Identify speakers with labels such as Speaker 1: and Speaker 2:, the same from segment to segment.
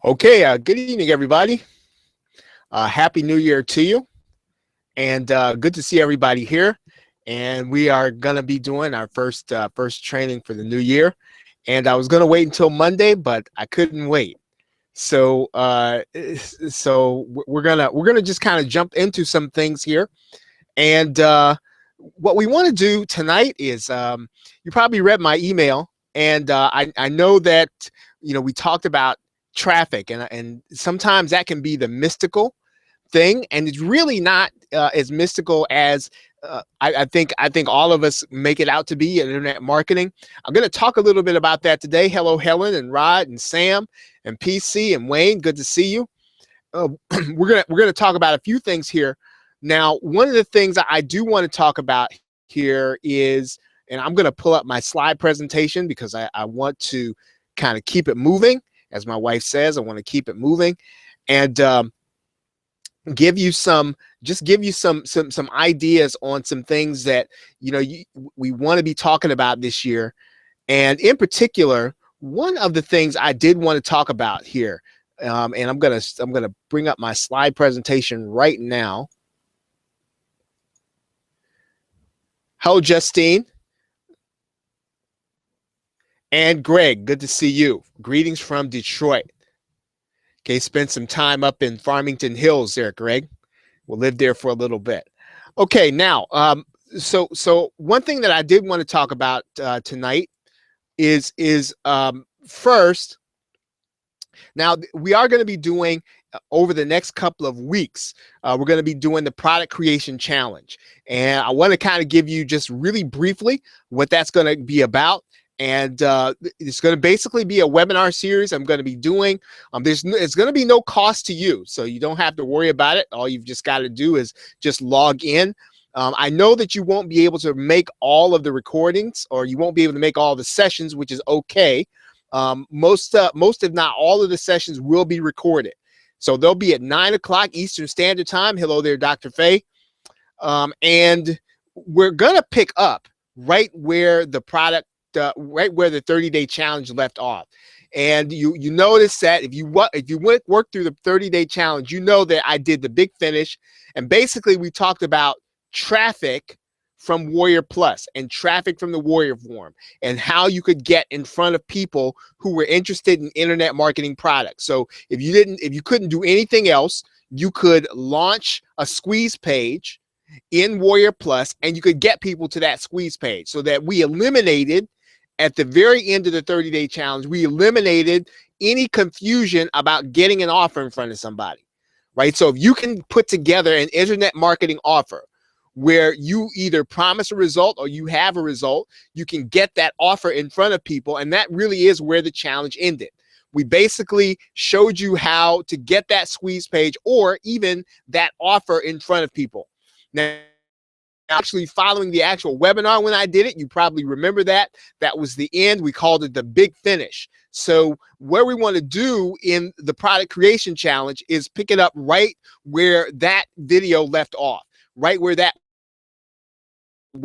Speaker 1: Okay, good evening, everybody. Happy New Year to you, and good to see everybody here. And we are gonna be doing our first training for the new year. And I was gonna wait until Monday, but I couldn't wait. So we're gonna just kind of jump into some things here. And what we want to do tonight is you probably read my email, and I know that we talked about traffic, and sometimes that can be the mystical thing, and it's really not as mystical as I think all of us make it out to be in internet marketing. I'm going to talk a little bit about that today. Hello, Helen and Rod and Sam and PC and Wayne. Good to see you. We're gonna talk about a few things here. Now, one of the things I do want to talk about here is, and I'm going to pull up my slide presentation because I want to kind of keep it moving. As my wife says, I want to keep it moving, and give you some ideas on some things that we want to be talking about this year. And in particular, one of the things I did want to talk about here, and I'm gonna bring up my slide presentation right now. Hello, Justine. And Greg, good to see you. Greetings from Detroit. Okay, spent some time up in Farmington Hills there, Greg. We'll live there for a little bit. Okay, now, so one thing that I did want to talk about tonight is first. Now, we are going to be doing over the next couple of weeks, we're going to be doing the product creation challenge. And I want to kind of give you just really briefly what that's going to be about. And it's going to basically be a webinar series I'm going to be doing. It's going to be no cost to you, so you don't have to worry about it. All you've just got to do is just log in. I know that you won't be able to make all of the recordings, or you won't be able to make all the sessions, which is okay. Most if not all of the sessions will be recorded. So they'll be at 9 o'clock Eastern Standard Time. Hello there, Dr. Faye. And we're going to pick up right where the product, right where the 30-day challenge left off. And you notice that if you work through the 30-day challenge, you know that I did the big finish. And basically we talked about traffic from Warrior Plus and traffic from the Warrior Forum, and how you could get in front of people who were interested in internet marketing products. So if you couldn't do anything else, you could launch a squeeze page in Warrior Plus, and you could get people to that squeeze page. So that we eliminated, at the very end of the 30-day challenge, we eliminated any confusion about getting an offer in front of somebody, right? So if you can put together an internet marketing offer where you either promise a result or you have a result, you can get that offer in front of people. And that really is where the challenge ended. We basically showed you how to get that squeeze page or even that offer in front of people. Now, actually following the actual webinar when I did it, you probably remember that was the end. We called it the big finish. So what we want to do in the product creation challenge is pick it up right where that video left off, right where that.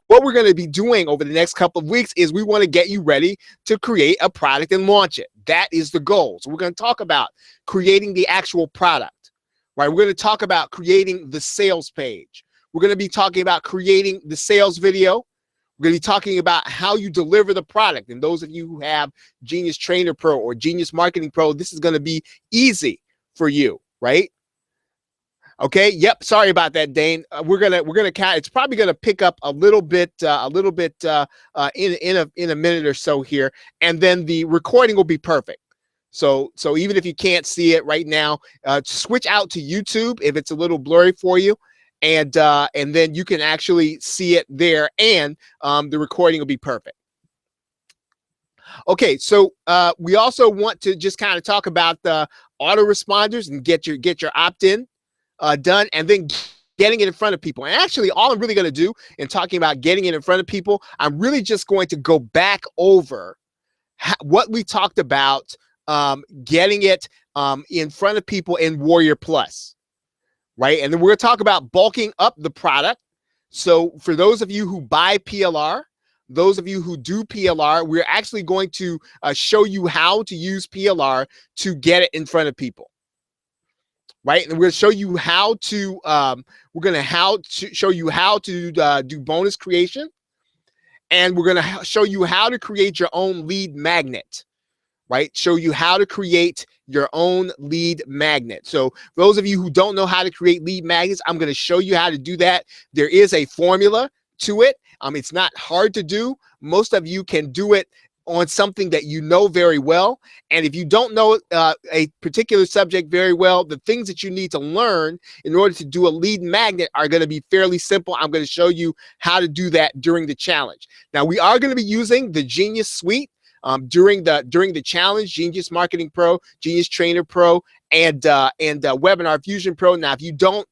Speaker 1: What we're going to be doing over the next couple of weeks is we want to get you ready to create a product and launch it. That is the goal. So we're going to talk about creating the actual product, right? We're going to talk about creating the sales page. We're going to be talking about creating the sales video. We're going to be talking about how you deliver the product. And those of you who have Genius Trainer Pro or Genius Marketing Pro, this is going to be easy for you, right? Okay. Yep. Sorry about that, Dane. We're gonna count. It's probably gonna pick up a little bit in a minute or so here, and then the recording will be perfect. So even if you can't see it right now, switch out to YouTube if it's a little blurry for you, and then you can actually see it there, and the recording will be perfect. Okay, so we also want to just kind of talk about the autoresponders and get your opt-in done, and then getting it in front of people. And actually, all I'm really going to do in talking about getting it in front of people, I'm really just going to go back over what we talked about getting it in front of people in Warrior Plus, right? And then we're going to talk about bulking up the product. So for those of you who buy PLR, those of you who do PLR, we're actually going to show you how to use PLR to get it in front of people. Right, and we're going to show you how to show you how to do bonus creation, and we're going to show you how to create your own lead magnet. Right, show you how to create your own lead magnet. So for those of you who don't know how to create lead magnets, I'm going to show you how to do that. There is a formula to it. It's not hard to do. Most of you can do it on something that you know very well. And if you don't know a particular subject very well, the things that you need to learn in order to do a lead magnet are going to be fairly simple. I'm going to show you how to do that during the challenge. Now, we are going to be using the Genius Suite during the challenge: Genius Marketing Pro, Genius Trainer Pro, and Webinar Fusion Pro. Now, if you don't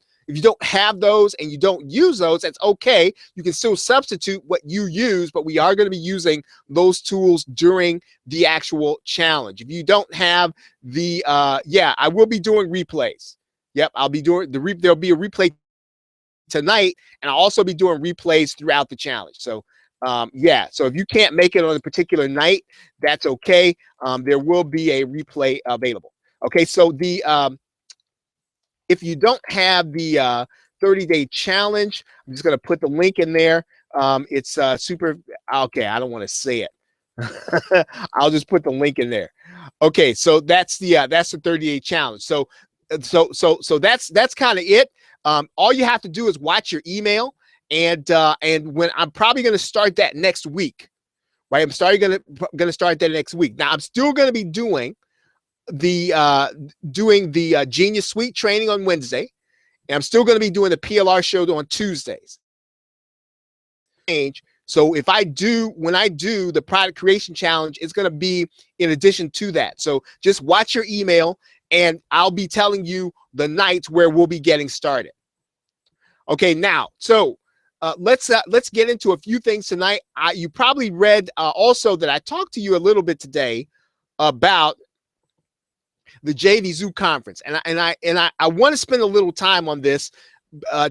Speaker 1: have those and you don't use those, that's okay. You can still substitute what you use, but we are going to be using those tools during the actual challenge. If you don't have the, I will be doing replays. Yep, I'll be doing there'll be a replay tonight, and I'll also be doing replays throughout the challenge. So, so if you can't make it on a particular night, that's okay. There will be a replay available. Okay, so if you don't have the 30-day challenge, I'm just going to put the link in there. It's super. Okay, I don't want to say it. I'll just put the link in there. Okay, so that's the 30-day challenge. So that's kind of it. All you have to do is watch your email, and when I'm probably going to start that next week, right? I'm going to start that next week. Now I'm still going to be doing the Genius Suite training on Wednesday, and I'm still going to be doing the PLR show on Tuesdays. So when I do the product creation challenge, it's going to be in addition to that. So just watch your email, and I'll be telling you the nights where we'll be getting started. Okay, now, so let's get into a few things tonight. You probably read also that I talked to you a little bit today about the JVZoo Conference, and I want to spend a little time on this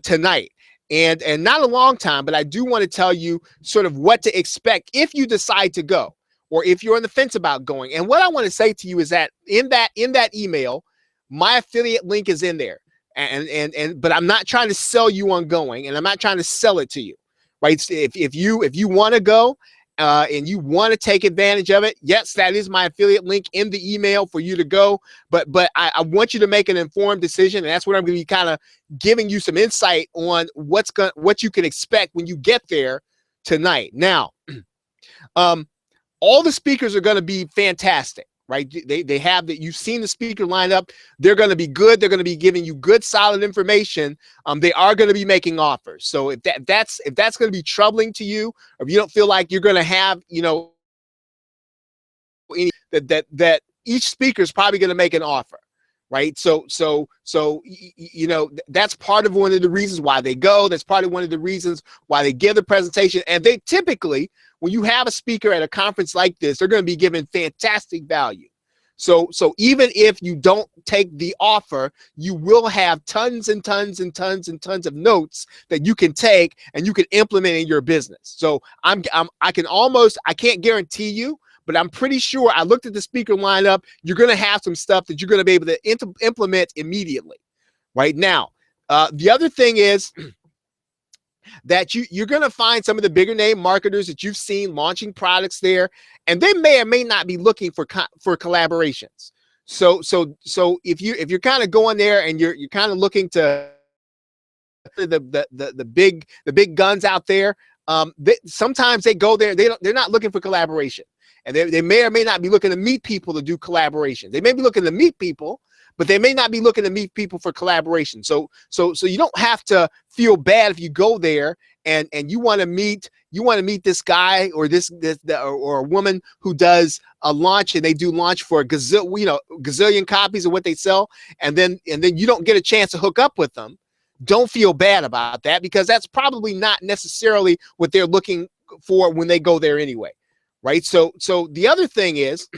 Speaker 1: tonight, and not a long time, but I do want to tell you sort of what to expect if you decide to go, or if you're on the fence about going. And what I want to say to you is that in that email, my affiliate link is in there, but I'm not trying to sell you on going, and I'm not trying to sell it to you, right? If you want to go, and you want to take advantage of it, yes, that is my affiliate link in the email for you to go. But I want you to make an informed decision, and that's what I'm going to be kind of giving you some insight on what you can expect when you get there tonight. Now, all the speakers are going to be fantastic, right? They have that. You've seen the speaker lineup. They're going to be good. They're going to be giving you good, solid information. They are going to be making offers. So if that's going to be troubling to you, or if you don't feel like you're going to have, that each speaker is probably going to make an offer, right? So that's part of one of the reasons why they go. That's part of one of the reasons why they give the presentation. And they typically, when you have a speaker at a conference like this, they're going to be given fantastic value. So even if you don't take the offer, you will have tons and tons and tons and tons of notes that you can take and you can implement in your business. So I can't guarantee you, but I'm pretty sure, I looked at the speaker lineup, you're going to have some stuff that you're going to be able to implement immediately. Right now, the other thing is that you're going to find some of the bigger name marketers that you've seen launching products there, and they may or may not be looking for collaborations. So if you're kind of going there and you're kind of looking to the big guns out there, sometimes they go there, they're not looking for collaboration, and they may or may not be looking to meet people to do collaboration. They may be looking to meet people, but they may not be looking to meet people for collaboration. So you don't have to feel bad if you go there and you want to meet this guy or or a woman who does a launch, and they do launch for a gazillion copies of what they sell, and then you don't get a chance to hook up with them. Don't feel bad about that, because that's probably not necessarily what they're looking for when they go there anyway, right? So the other thing is,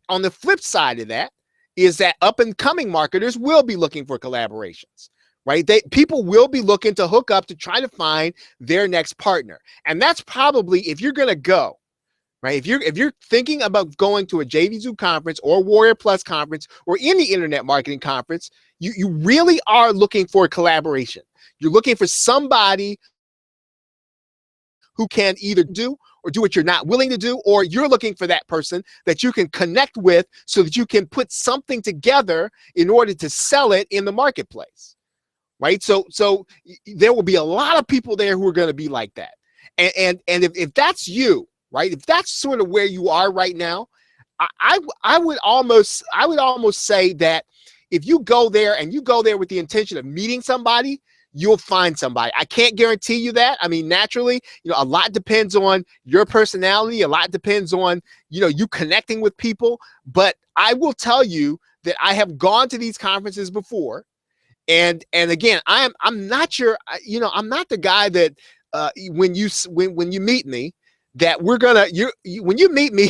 Speaker 1: on the flip side of that, is that up and coming marketers will be looking for collaborations, right? People will be looking to hook up to try to find their next partner. And that's probably, if you're going to go, right? If you're thinking about going to a JVZoo conference or Warrior Plus conference or any internet marketing conference, you really are looking for collaboration. You're looking for somebody who can either do or do what you're not willing to do, or you're looking for that person that you can connect with so that you can put something together in order to sell it in the marketplace, right? So there will be a lot of people there who are going to be like that. And if that's you, right? If that's sort of where you are right now, I would almost say that if you go there and you go there with the intention of meeting somebody, you'll find somebody. I can't guarantee you that. I mean, naturally, a lot depends on your personality. A lot depends on, you connecting with people. But I will tell you that I have gone to these conferences before. And again, I'm not I'm not the guy that when you meet me, that we're gonna when you meet me,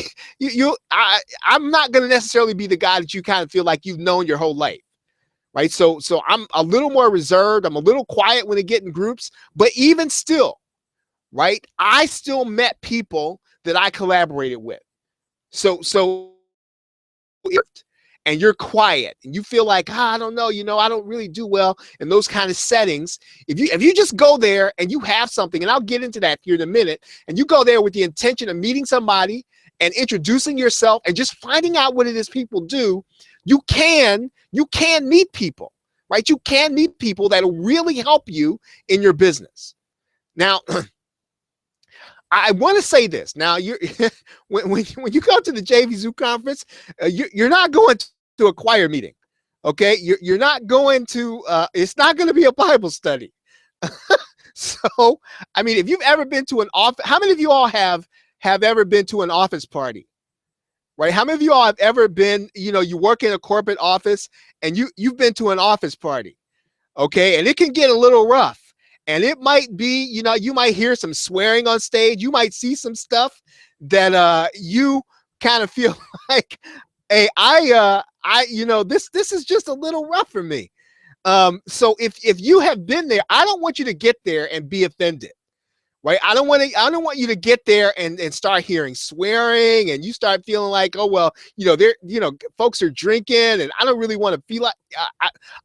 Speaker 1: I'm not gonna necessarily be the guy that you kind of feel like you've known your whole life, right? So I'm a little more reserved. I'm a little quiet when I get in groups, but even still, right? I still met people that I collaborated with. So if and you're quiet and you feel like, I don't know, I don't really do well in those kind of settings. If you just go there and you have something, and I'll get into that here in a minute, and you go there with the intention of meeting somebody and introducing yourself and just finding out what it is people do, you can meet people, right? You can meet people that'll really help you in your business. Now, I want to say this. Now, when you go to the JVZoo conference, you're not going to a choir meeting, okay? You're not going to. It's not going to be a Bible study. So, I mean, if you've ever been to an office, how many of you all have ever been to an office party, right? How many of you all have ever been? You work in a corporate office, and you've been to an office party, okay? And it can get a little rough. And it might be, you might hear some swearing on stage. You might see some stuff that you kind of feel like, hey, this is just a little rough for me. So if you have been there, I don't want you to get there and be offended, right? I don't want you to get there and start hearing swearing, and you start feeling like, oh well, folks are drinking, and I don't really want to feel like.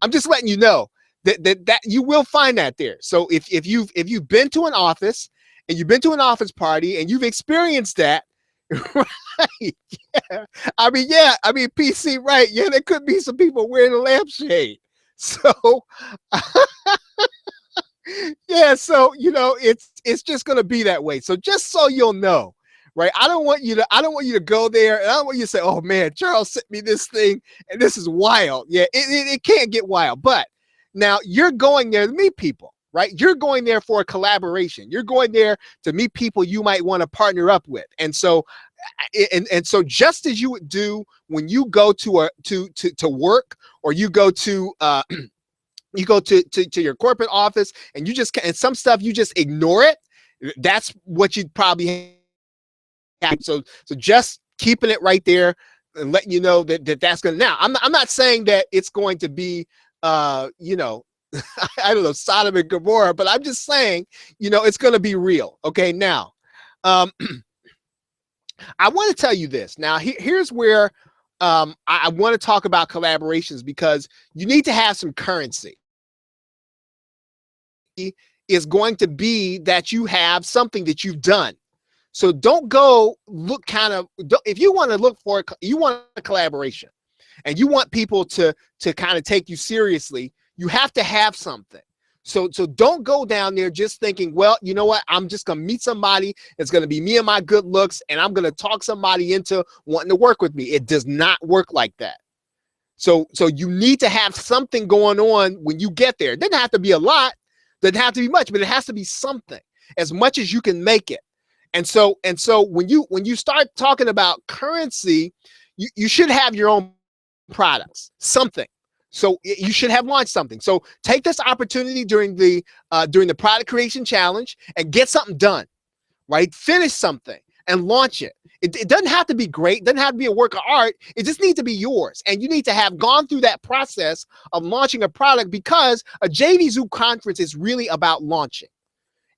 Speaker 1: I'm just letting you know that you will find that there. So if you've been to an office and you've been to an office party and you've experienced that, right? Yeah. I mean, PC, right? Yeah, there could be some people wearing a lampshade. So yeah, so it's just gonna be that way. So just so you'll know, right? I don't want you to go there, and I don't want you to say, oh man, Charles sent me this thing and this is wild. Yeah, it can't get wild, but now you're going there to meet people, right? You're going there for a collaboration. You're going there to meet people you might want to partner up with. And so, so just as you would do when you go to work, or you go to your corporate office, and and some stuff you just ignore it. That's what you'd probably have. So just keeping it right there and letting you know that's going to. Now, I'm not saying that it's going to be I don't know, Sodom and Gomorrah, but I'm just saying, it's going to be real. Okay. Now, I want to tell you this. Now, here's where I want to talk about collaborations, because you need to have some currency. Is going to be that you have something that you've done. So don't go look if you want to look for, you want a collaboration and you want people to kind of take you seriously, you have to have something. So don't go down there just thinking, well, you know what? I'm just going to meet somebody. It's going to be me and my good looks, and I'm going to talk somebody into wanting to work with me. It does not work like that. So you need to have something going on when you get there. It doesn't have to be a lot, doesn't have to be much, but it has to be something, as much as you can make it. And so when you start talking about currency, you should have your own products, something. So you should have launched something. So take this opportunity during the product creation challenge and get something done, right? Finish something. and launch it. It doesn't have to be great, doesn't have to be a work of art. It just needs to be yours. And you need to have gone through that process of launching a product, because a JVZoo conference is really about launching.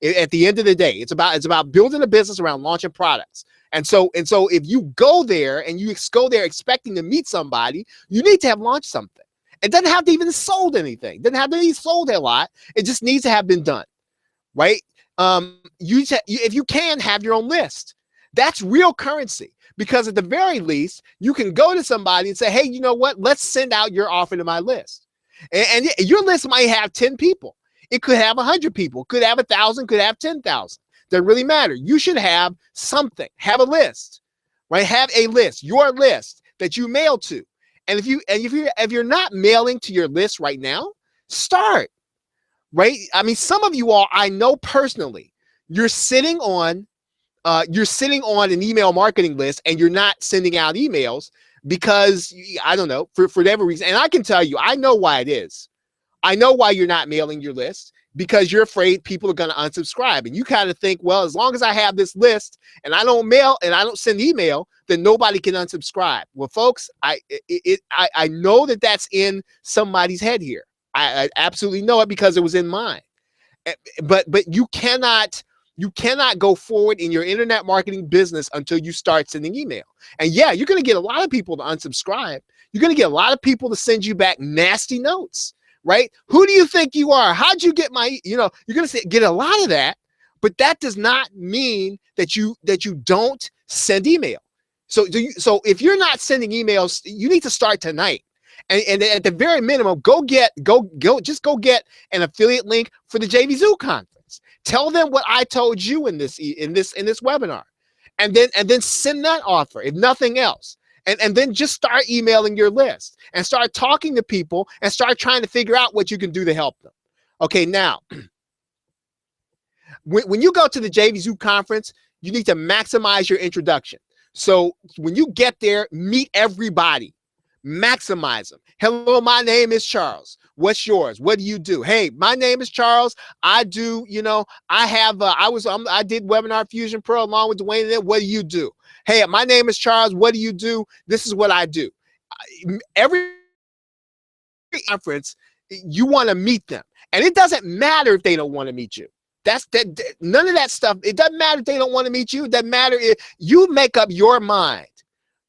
Speaker 1: At the end of the day, it's about building a business around launching products. And so if you go there and you go there expecting to meet somebody, you need to have launched something. It doesn't have to even sold anything. It doesn't have to be sold a lot. It just needs to have been done, right? If you can, have your own list. That's real currency, because at the very least, you can go to somebody and say, hey, you know what? Let's send out your offer to my list. And your list might have 10 people. It could have 100 people, could have 1,000, could have 10,000. Doesn't really matter. You should have something, have a list, right? Have a list, your list that you mail to. And if you're not mailing to your list right now, start, right? I mean, some of you all, I know personally, you're sitting on an email marketing list and you're not sending out emails because, I don't know, for whatever reason. And I can tell you, I know why it is. I know why you're not mailing your list, because you're afraid people are going to unsubscribe. And you kind of think, well, as long as I have this list and I don't mail and I don't send email, then nobody can unsubscribe. Well, folks, I know that that's in somebody's head here. I absolutely know it, because it was in mine. But you cannot go forward in your internet marketing business until you start sending email. And yeah, you're going to get a lot of people to unsubscribe. You're going to get a lot of people to send you back nasty notes, right? Who do you think you are? How'd you get my, you're going to get a lot of that, but that does not mean that you don't send email. So if you're not sending emails, you need to start tonight. And at the very minimum, go get an affiliate link for the JVZoo Conference. Tell them what I told you in this webinar, and then send that offer, if nothing else. And then just start emailing your list and start talking to people and start trying to figure out what you can do to help them. Okay, now, when you go to the JVZoo Conference, you need to maximize your introduction. So when you get there, meet everybody, maximize them. Hello, my name is Charles. What's yours? What do you do? Hey, my name is Charles. I do, I did Webinar Fusion Pro along with Dwayne. What do you do? Hey, my name is Charles. What do you do? This is what I do. Every conference, you want to meet them. And it doesn't matter if they don't want to meet you. None of that stuff. It doesn't matter if they don't want to meet you. It doesn't matter if you make up your mind,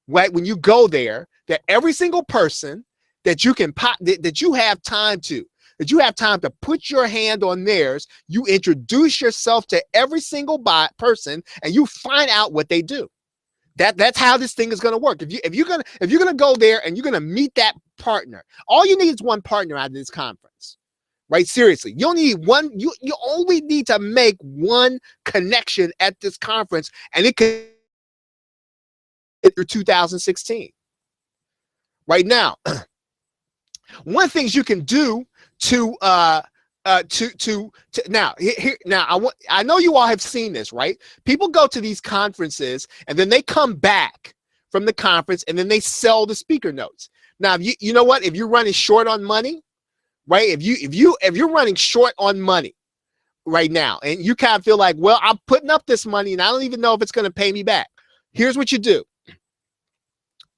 Speaker 1: right? When you go there, that every single person that you can that you have time to put your hand on theirs, you introduce yourself to every single person and you find out what they do. That's how this thing is going to work. If you're going to go there and you're going to meet that partner, all you need is one partner out of this conference, right? Seriously, you only need one. You only need to make one connection at this conference, and it could through 2016. Right now, one of the things you can do I know you all have seen this, right? People go to these conferences and then they come back from the conference and then they sell the speaker notes. Now, you know what? If you're running short on money, right? If you're running short on money right now and you kind of feel like, well, I'm putting up this money and I don't even know if it's going to pay me back. Here's what you do.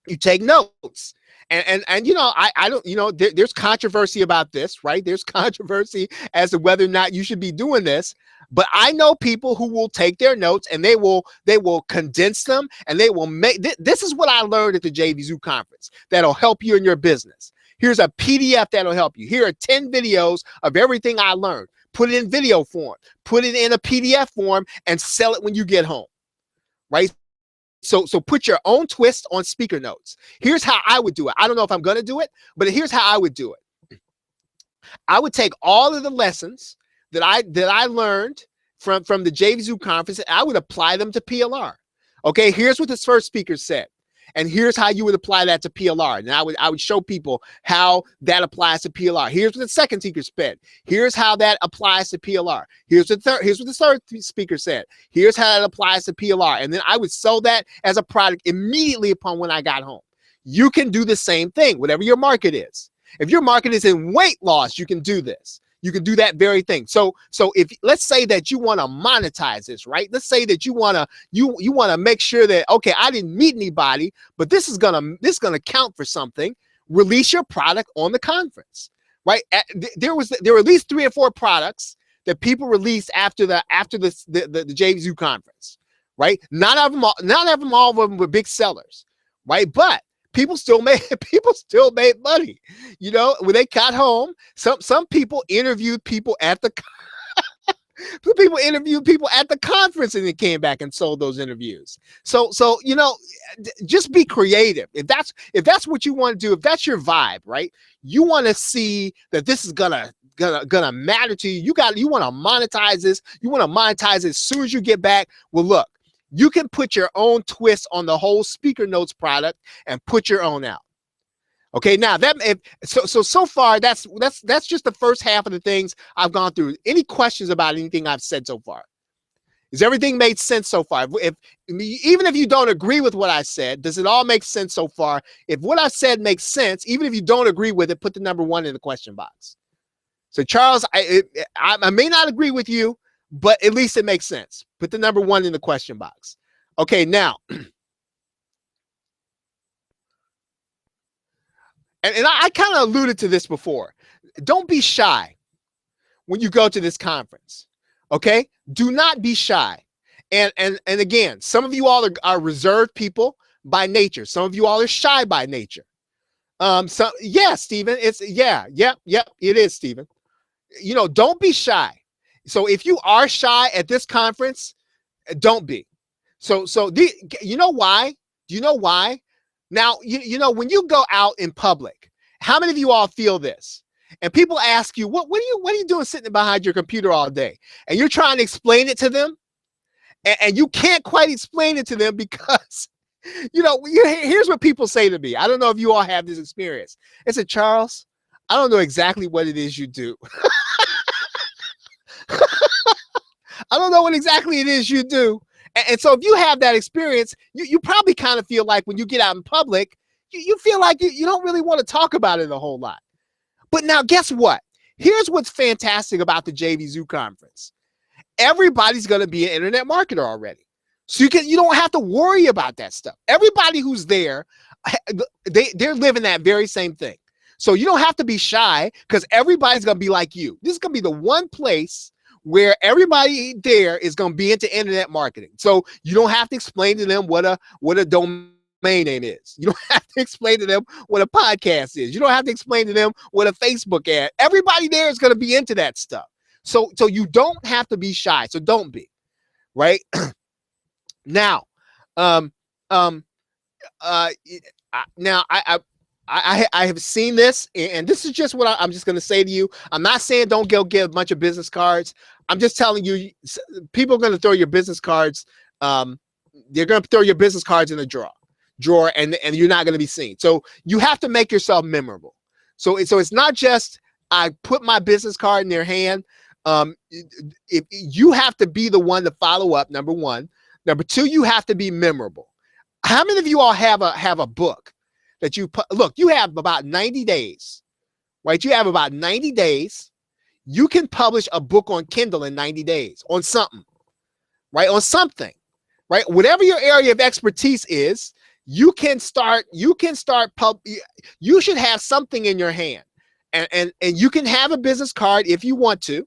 Speaker 1: You take notes. And I don't, there's controversy about this, right? There's controversy as to whether or not you should be doing this, but I know people who will take their notes and they will condense them and they will make, this is what I learned at the JVZoo Conference that'll help you in your business. Here's a PDF that'll help you. Here are 10 videos of everything I learned. Put it in video form, put it in a PDF form and sell it when you get home, right? So put your own twist on speaker notes. Here's how I would do it. I don't know if I'm going to do it, but here's how I would do it. I would take all of the lessons that I learned from the JVZoo Conference, and I would apply them to PLR. Okay, here's what this first speaker said. And here's how you would apply that to PLR. And I would show people how that applies to PLR. Here's what the second speaker said. Here's how that applies to PLR. Here's what the third speaker said. Here's how that applies to PLR. And then I would sell that as a product immediately upon when I got home. You can do the same thing, whatever your market is. If your market is in weight loss, you can do this. you can do that very thing. So if let's say that you want to monetize this, right? Let's say that you want to make sure that, okay, I didn't meet anybody, but this is gonna count for something. Release your product on the conference, right? There were at least 3 or 4 products that people released after the JVZoo conference, right? Not of them all of them were big sellers, right? But people still made money. You know, when they got home, some people interviewed people at the conference and then came back and sold those interviews. So you know, just be creative. If that's what you want to do, if that's your vibe, right? You want to see that this is gonna matter to you. You want to monetize this. You want to monetize it as soon as you get back. Well, look, you can put your own twist on the whole Speaker Notes product and put your own out. Okay, now so far that's just the first half of the things I've gone through. Any questions about anything I've said so far? Is everything made sense so far? Even if you don't agree with what I said, does it all make sense so far? If what I said makes sense, even if you don't agree with it, put the number 1 in the question box. So Charles, I may not agree with you, but at least it makes sense. Put the number 1 in the question box. Okay, now, and I kind of alluded to this before. Don't be shy when you go to this conference. Okay, do not be shy. And again, some of you all are reserved people by nature. Some of you all are shy by nature. So yeah, Stephen, it is, Stephen. You know, don't be shy. So if you are shy at this conference, don't be. You know why? Do you know why? Now, you know, when you go out in public, how many of you all feel this? And people ask you, what are you doing sitting behind your computer all day? And you're trying to explain it to them, and you can't quite explain it to them because, you know, here's what people say to me. I don't know if you all have this experience. They said, Charles, I don't know exactly what it is you do. I don't know what exactly it is you do. And so if you have that experience, you probably kind of feel like when you get out in public, you feel like you don't really want to talk about it a whole lot. But now guess what? Here's what's fantastic about the JVZoo conference. Everybody's going to be an internet marketer already. So you don't have to worry about that stuff. Everybody who's there, they're living that very same thing. So you don't have to be shy because everybody's going to be like you. This is going to be the one place where everybody there is going to be into internet marketing. So you don't have to explain to them what a domain name is. You don't have to explain to them what a podcast is. You don't have to explain to them what a Facebook ad. Everybody there is going to be into that stuff. So you don't have to be shy. So don't be, right? Now, now I have seen this, and this is just what I'm just going to say to you. I'm not saying don't go get a bunch of business cards. I'm just telling you, people are going to throw your business cards. They're going to throw your business cards in a drawer, and you're not going to be seen. So you have to make yourself memorable. So it's not just I put my business card in their hand. If you have to be the one to follow up, number 1. Number 2, you have to be memorable. How many of you all have a book that you put? Look, you have about 90 days, right? You have about 90 days. You can publish a book on Kindle in 90 days on something, right? On something, right? Whatever your area of expertise is, you can start. You should have something in your hand, and you can have a business card if you want to,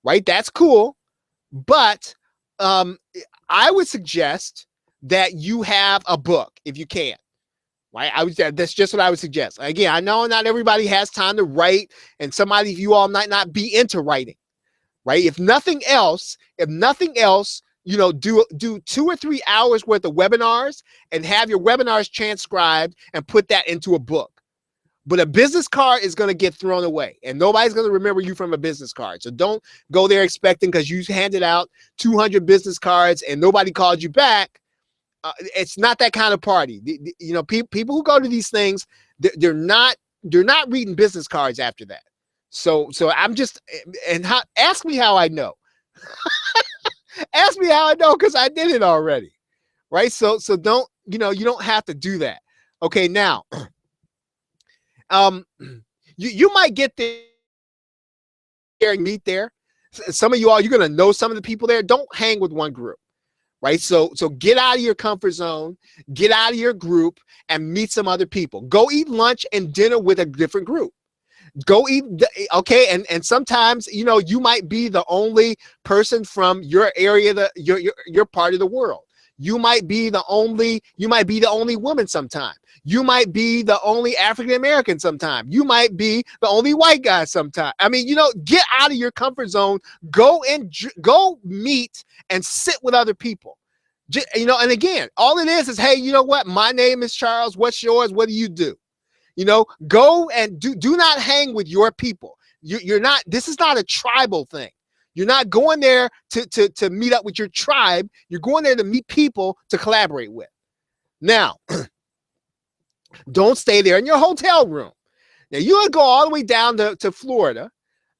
Speaker 1: right? That's cool, but I would suggest that you have a book if you can. Right? That's just what I would suggest. Again, I know not everybody has time to write, and somebody of you all might not be into writing, right? If nothing else, you know, do 2 or 3 hours worth of webinars and have your webinars transcribed and put that into a book. But a business card is going to get thrown away, and nobody's going to remember you from a business card. So don't go there expecting because you handed out 200 business cards and nobody called you back. It's not that kind of party. You know, people who go to these things, they're not reading business cards after that. So I'm just, ask me how I know. Ask me how I know, because I did it already, right? So don't, you don't have to do that. Okay, now, you might get there there and meet there. Some of you all, you're going to know some of the people there. Don't hang with one group, right? So get out of your comfort zone, get out of your group and meet some other people. Go eat lunch and dinner with a different group. Go eat, okay, and sometimes, you know, you might be the only person from your area, your part of the world. You might be the only woman sometime. You might be the only African American sometime. You might be the only white guy sometime. I mean, you know, get out of your comfort zone. Go meet and sit with other people. You know, and again, all it is, hey, you know what? My name is Charles. What's yours? What do you do? You know, go and do not hang with your people. You're not, this is not a tribal thing. You're not going there to meet up with your tribe. You're going there to meet people to collaborate with. Now, don't stay there in your hotel room. Now you would go all the way down to Florida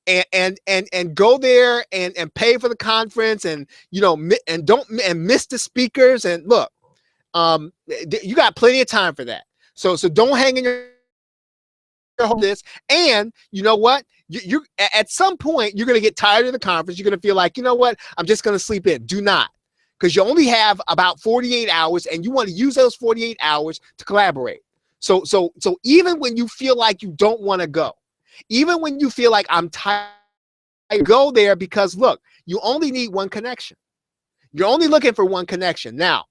Speaker 1: and go there and pay for the conference and, you know, and miss the speakers. And look, you got plenty of time for that. So don't hang in your this. And you know what? You at some point you're going to get tired of the conference. You're going to feel like, you know what? I'm just going to sleep in. Do not, because you only have about 48 hours and you want to use those 48 hours to collaborate. So even when you feel like you don't want to go, even when you feel like I'm tired, go there, because look, you only need one connection. You're only looking for one connection. Now,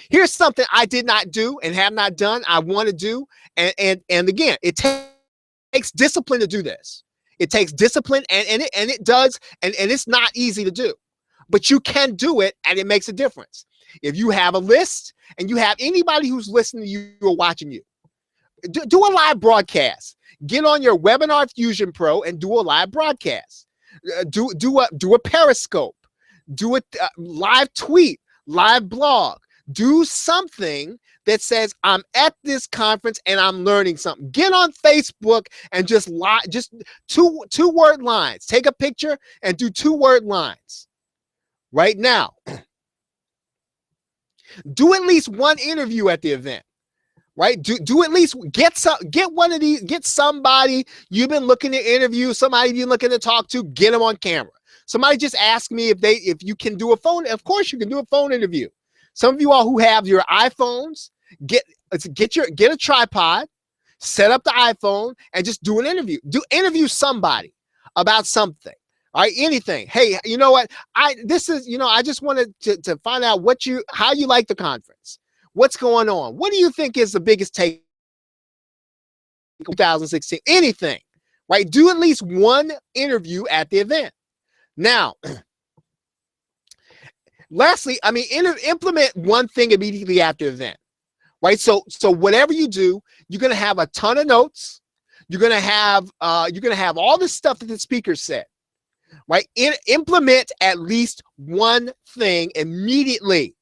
Speaker 1: here's something I did not do and have not done. I want to do. And again, it takes discipline to do this. It takes discipline and it does. And it's not easy to do, but you can do it and it makes a difference. If you have a list and you have anybody who's listening to you or watching you, do a live broadcast. Get on your Webinar Fusion Pro and do a live broadcast. Do a Periscope. Do a live tweet, live blog. Do something that says, I'm at this conference and I'm learning something. Get on Facebook and just two-word lines. Take a picture and do 2-word lines. Right now, do at least one interview at the event. Right? Do at least get one of these, get somebody you've been looking to interview, somebody you've been looking to talk to, get them on camera. Somebody just asked me if you can do a phone. Of course you can do a phone interview. Some of you all who have your iPhones, get a tripod, set up the iPhone and just do an interview. Interview somebody about something. All right, anything. Hey, you know what? I just wanted to find out how you like the conference. What's going on? What do you think is the biggest take 2016? Anything, right? Do at least one interview at the event. Now, lastly, I mean, implement one thing immediately after the event, right? So whatever you do, you're going to have a ton of notes. You're going to have all the stuff that the speaker said, right? Implement at least one thing immediately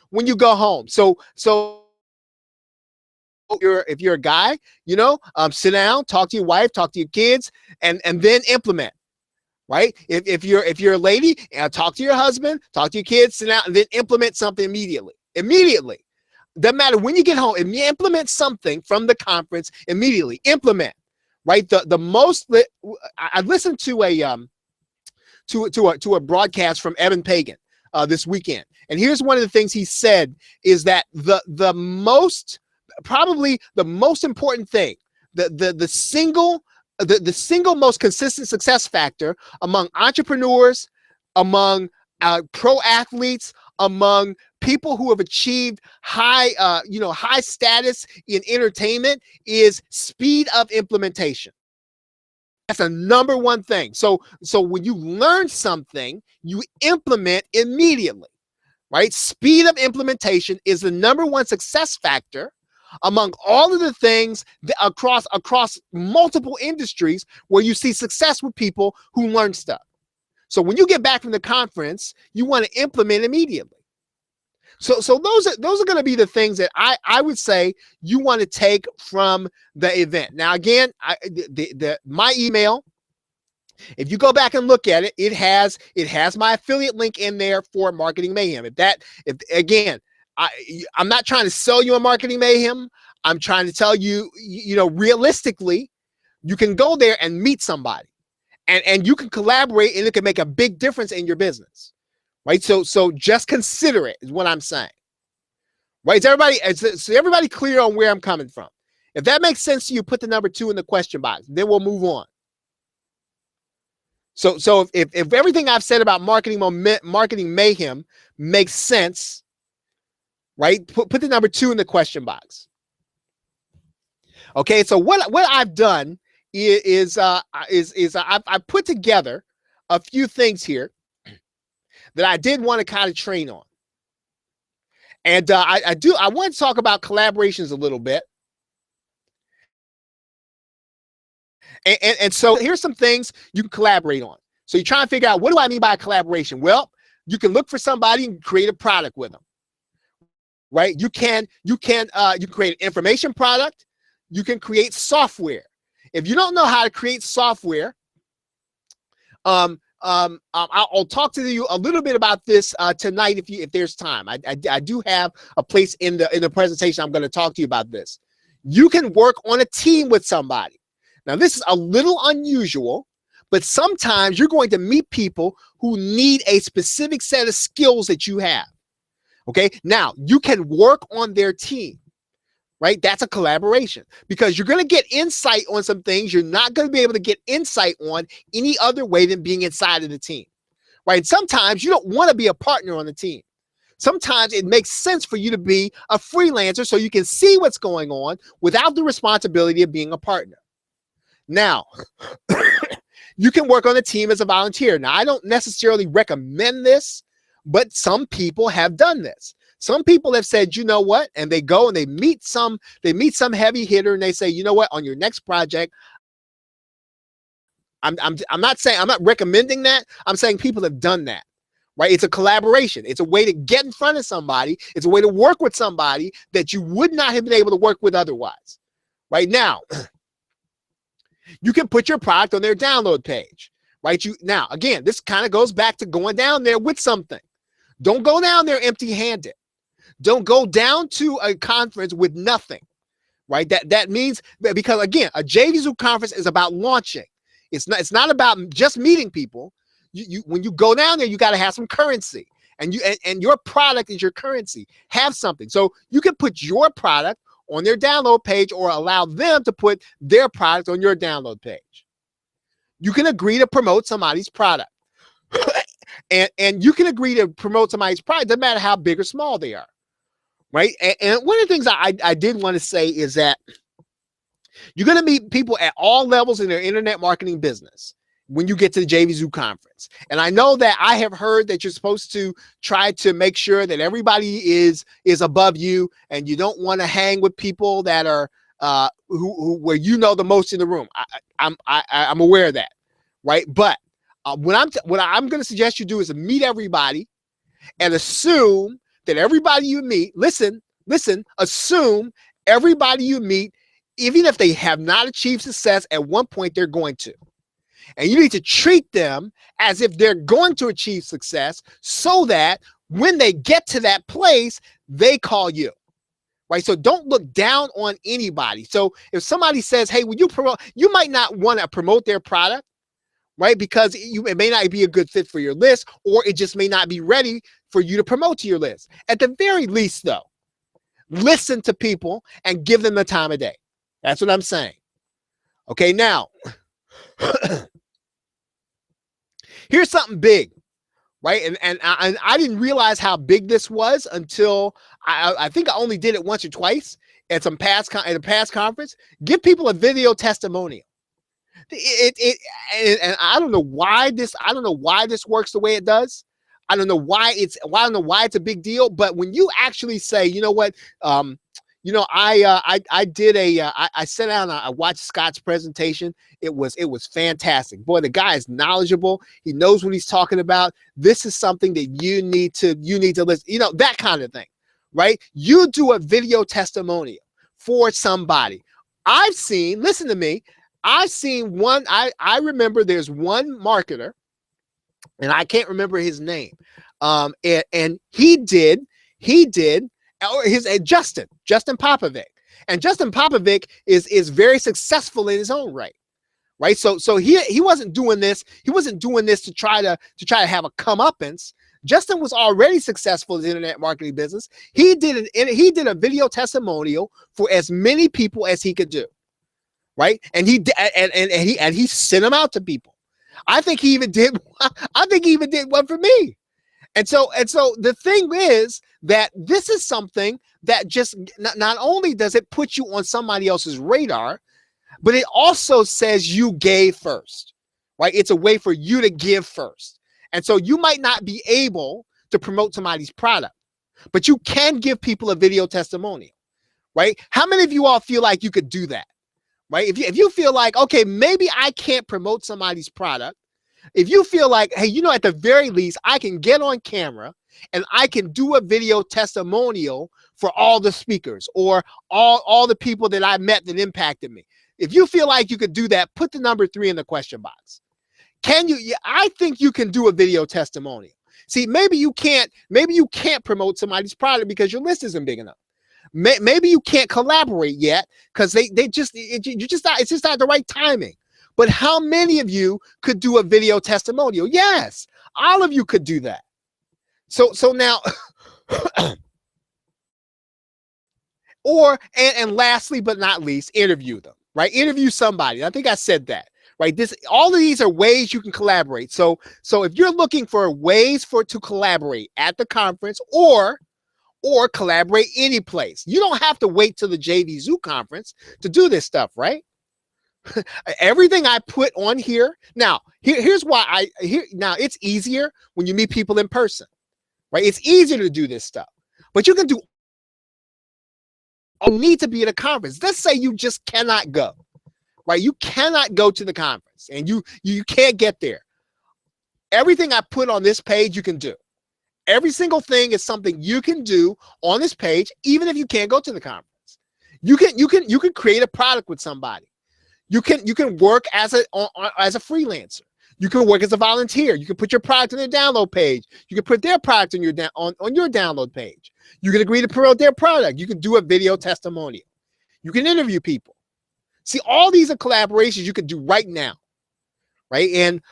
Speaker 1: when you go home. So if you're a guy, you know, sit down, talk to your wife, talk to your kids, and then implement. Right? If you're a lady, talk to your husband, talk to your kids, sit down, and then implement something immediately. Immediately. Doesn't matter when you get home. If you implement something from the conference, immediately implement. Right? I listened to a broadcast from Evan Pagan this weekend, and here's one of the things he said is that probably the most important thing, the single most consistent success factor among entrepreneurs, among pro athletes, among people who have achieved high status in entertainment is speed of implementation. That's the number one thing. So when you learn something, you implement immediately, right? Speed of implementation is the number one success factor among all of the things that across multiple industries where you see success with people who learn stuff. So when you get back from the conference, you want to implement immediately. So those are going to be the things that I would say you want to take from the event. Now, again, my email, if you go back and look at it, it has my affiliate link in there for Marketing Mayhem. I'm not trying to sell you on Marketing Mayhem. I'm trying to tell you, realistically, you can go there and meet somebody and you can collaborate, and it can make a big difference in your business, right? So just consider it is what I'm saying, right? Is everybody clear on where I'm coming from? If that makes sense to you, put the number 2 in the question box. Then we'll move on. So if everything I've said about marketing mayhem makes sense, right? Put the number 2 in the question box. Okay, so what I've done is I've put together a few things here that I did want to kind of train on, and I want to talk about collaborations a little bit, and so here's some things you can collaborate on. So you're trying to figure out, what do I mean by collaboration? Well, you can look for somebody and create a product with them, right? You can create an information product. You can create software. If you don't know how to create software, I'll talk to you a little bit about this tonight if there's time. I do have a place in the presentation. I'm going to talk to you about this. You can work on a team with somebody. Now, this is a little unusual, but sometimes you're going to meet people who need a specific set of skills that you have. Okay, now you can work on their team. Right? That's a collaboration, because you're going to get insight on some things you're not going to be able to get insight on any other way than being inside of the team. Right? And sometimes you don't want to be a partner on the team. Sometimes it makes sense for you to be a freelancer so you can see what's going on without the responsibility of being a partner. Now, you can work on a team as a volunteer. Now, I don't necessarily recommend this, but some people have done this. Some people have said, you know what, and they go and they meet some heavy hitter, and they say, you know what, on your next project, I'm not recommending that. I'm saying people have done that, right? It's a collaboration. It's a way to get in front of somebody. It's a way to work with somebody that you would not have been able to work with otherwise. Right now, you can put your product on their download page, right? Now, again, this kind of goes back to going down there with something. Don't go down there empty-handed. Don't go down to a conference with nothing, right? That means, because again, a JVZoo conference is about launching. It's not about just meeting people. When you go down there, you got to have some currency, and your product is your currency. Have something. So you can put your product on their download page, or allow them to put their product on your download page. You can agree to promote somebody's product. and you can agree to promote somebody's product, doesn't matter how big or small they are. Right. And one of the things I did want to say is that you're going to meet people at all levels in their internet marketing business when you get to the JVZoo conference. And I know that I have heard that you're supposed to try to make sure that everybody is above you, and you don't want to hang with people that are where you know the most in the room. I'm aware of that. Right. But what I'm going to suggest you do is to meet everybody and assume that everybody you meet, listen, assume everybody you meet, even if they have not achieved success, at one point they're going to. And you need to treat them as if they're going to achieve success, so that when they get to that place, they call you. Right? So don't look down on anybody. So if somebody says, hey, will you promote, you might not want to promote their product, right? Because it may not be a good fit for your list, or it just may not be ready for you to promote to your list. At the very least, though, listen to people and give them the time of day. That's what I'm saying. Okay, now, here's something big, right? And I didn't realize how big this was until I think I only did it once or twice at a past conference. Give people a video testimonial. And I don't know why this works the way it does. I don't know why it's a big deal. But when you actually say, you know what, I sat down, I watched Scott's presentation. It was fantastic. Boy, the guy is knowledgeable. He knows what he's talking about. This is something that you need to listen, that kind of thing, right? You do a video testimonial for somebody. Listen to me. I've seen one, I remember there's one marketer, and I can't remember his name. And he did Justin Popovic. And Justin Popovic is very successful in his own right. right? So he wasn't doing this. He wasn't doing this to try to have a comeuppance. Justin was already successful in the internet marketing business. He did a video testimonial for as many people as he could do, right? And he sent them out to people. I think he even did one for me. And so the thing is that this is something that just not only does it put you on somebody else's radar, but it also says you gave first, right? It's a way for you to give first. And so you might not be able to promote somebody's product, but you can give people a video testimonial, right? How many of you all feel like you could do that, right? If you feel like, okay, maybe I can't promote somebody's product, if you feel like, hey, you know, at the very least, I can get on camera and I can do a video testimonial for all the speakers or all the people that I met that impacted me. If you feel like you could do that, put the number 3 in the question box. Can you? Yeah, I think you can do a video testimonial. See, maybe you can't promote somebody's product because your list isn't big enough. Maybe you can't collaborate yet because it's just not the right timing. But how many of you could do a video testimonial? Yes, all of you could do that. So now, and lastly but not least, interview them, right? Interview somebody. I think I said that, right? All of these are ways you can collaborate. So if you're looking for ways to collaborate at the conference or collaborate any place, you don't have to wait till the JVZoo conference to do this stuff, right? Everything I put on here now. Here's why now it's easier when you meet people in person, right? It's easier to do this stuff, but you can do. You need to be at a conference. Let's say you just cannot go, right? You cannot go to the conference, and you can't get there. Everything I put on this page, you can do. Every single thing is something you can do on this page, even if you can't go to the conference. You can create a product with somebody. You can work as a freelancer. You can work as a volunteer. You can put your product on their download page. You can put their product on your download page. You can agree to promote their product. You can do a video testimonial. You can interview people. See, all these are collaborations you can do right now, right? And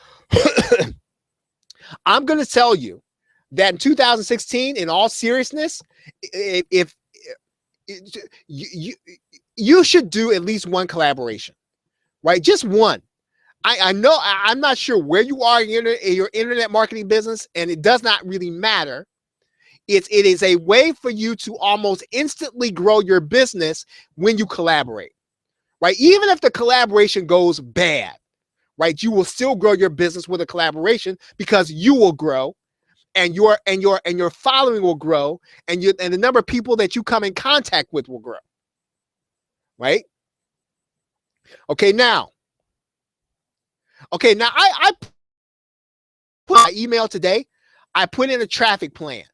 Speaker 1: I'm going to tell you that in 2016, in all seriousness, if you should do at least one collaboration. Right, just one. I know I'm not sure where you are in your internet marketing business, and it does not really matter. It is a way for you to almost instantly grow your business when you collaborate. Right, even if the collaboration goes bad, right, you will still grow your business with a collaboration because you will grow, and your following will grow, and the number of people that you come in contact with will grow. Right. Okay, now I put my email today. I put in a traffic plan,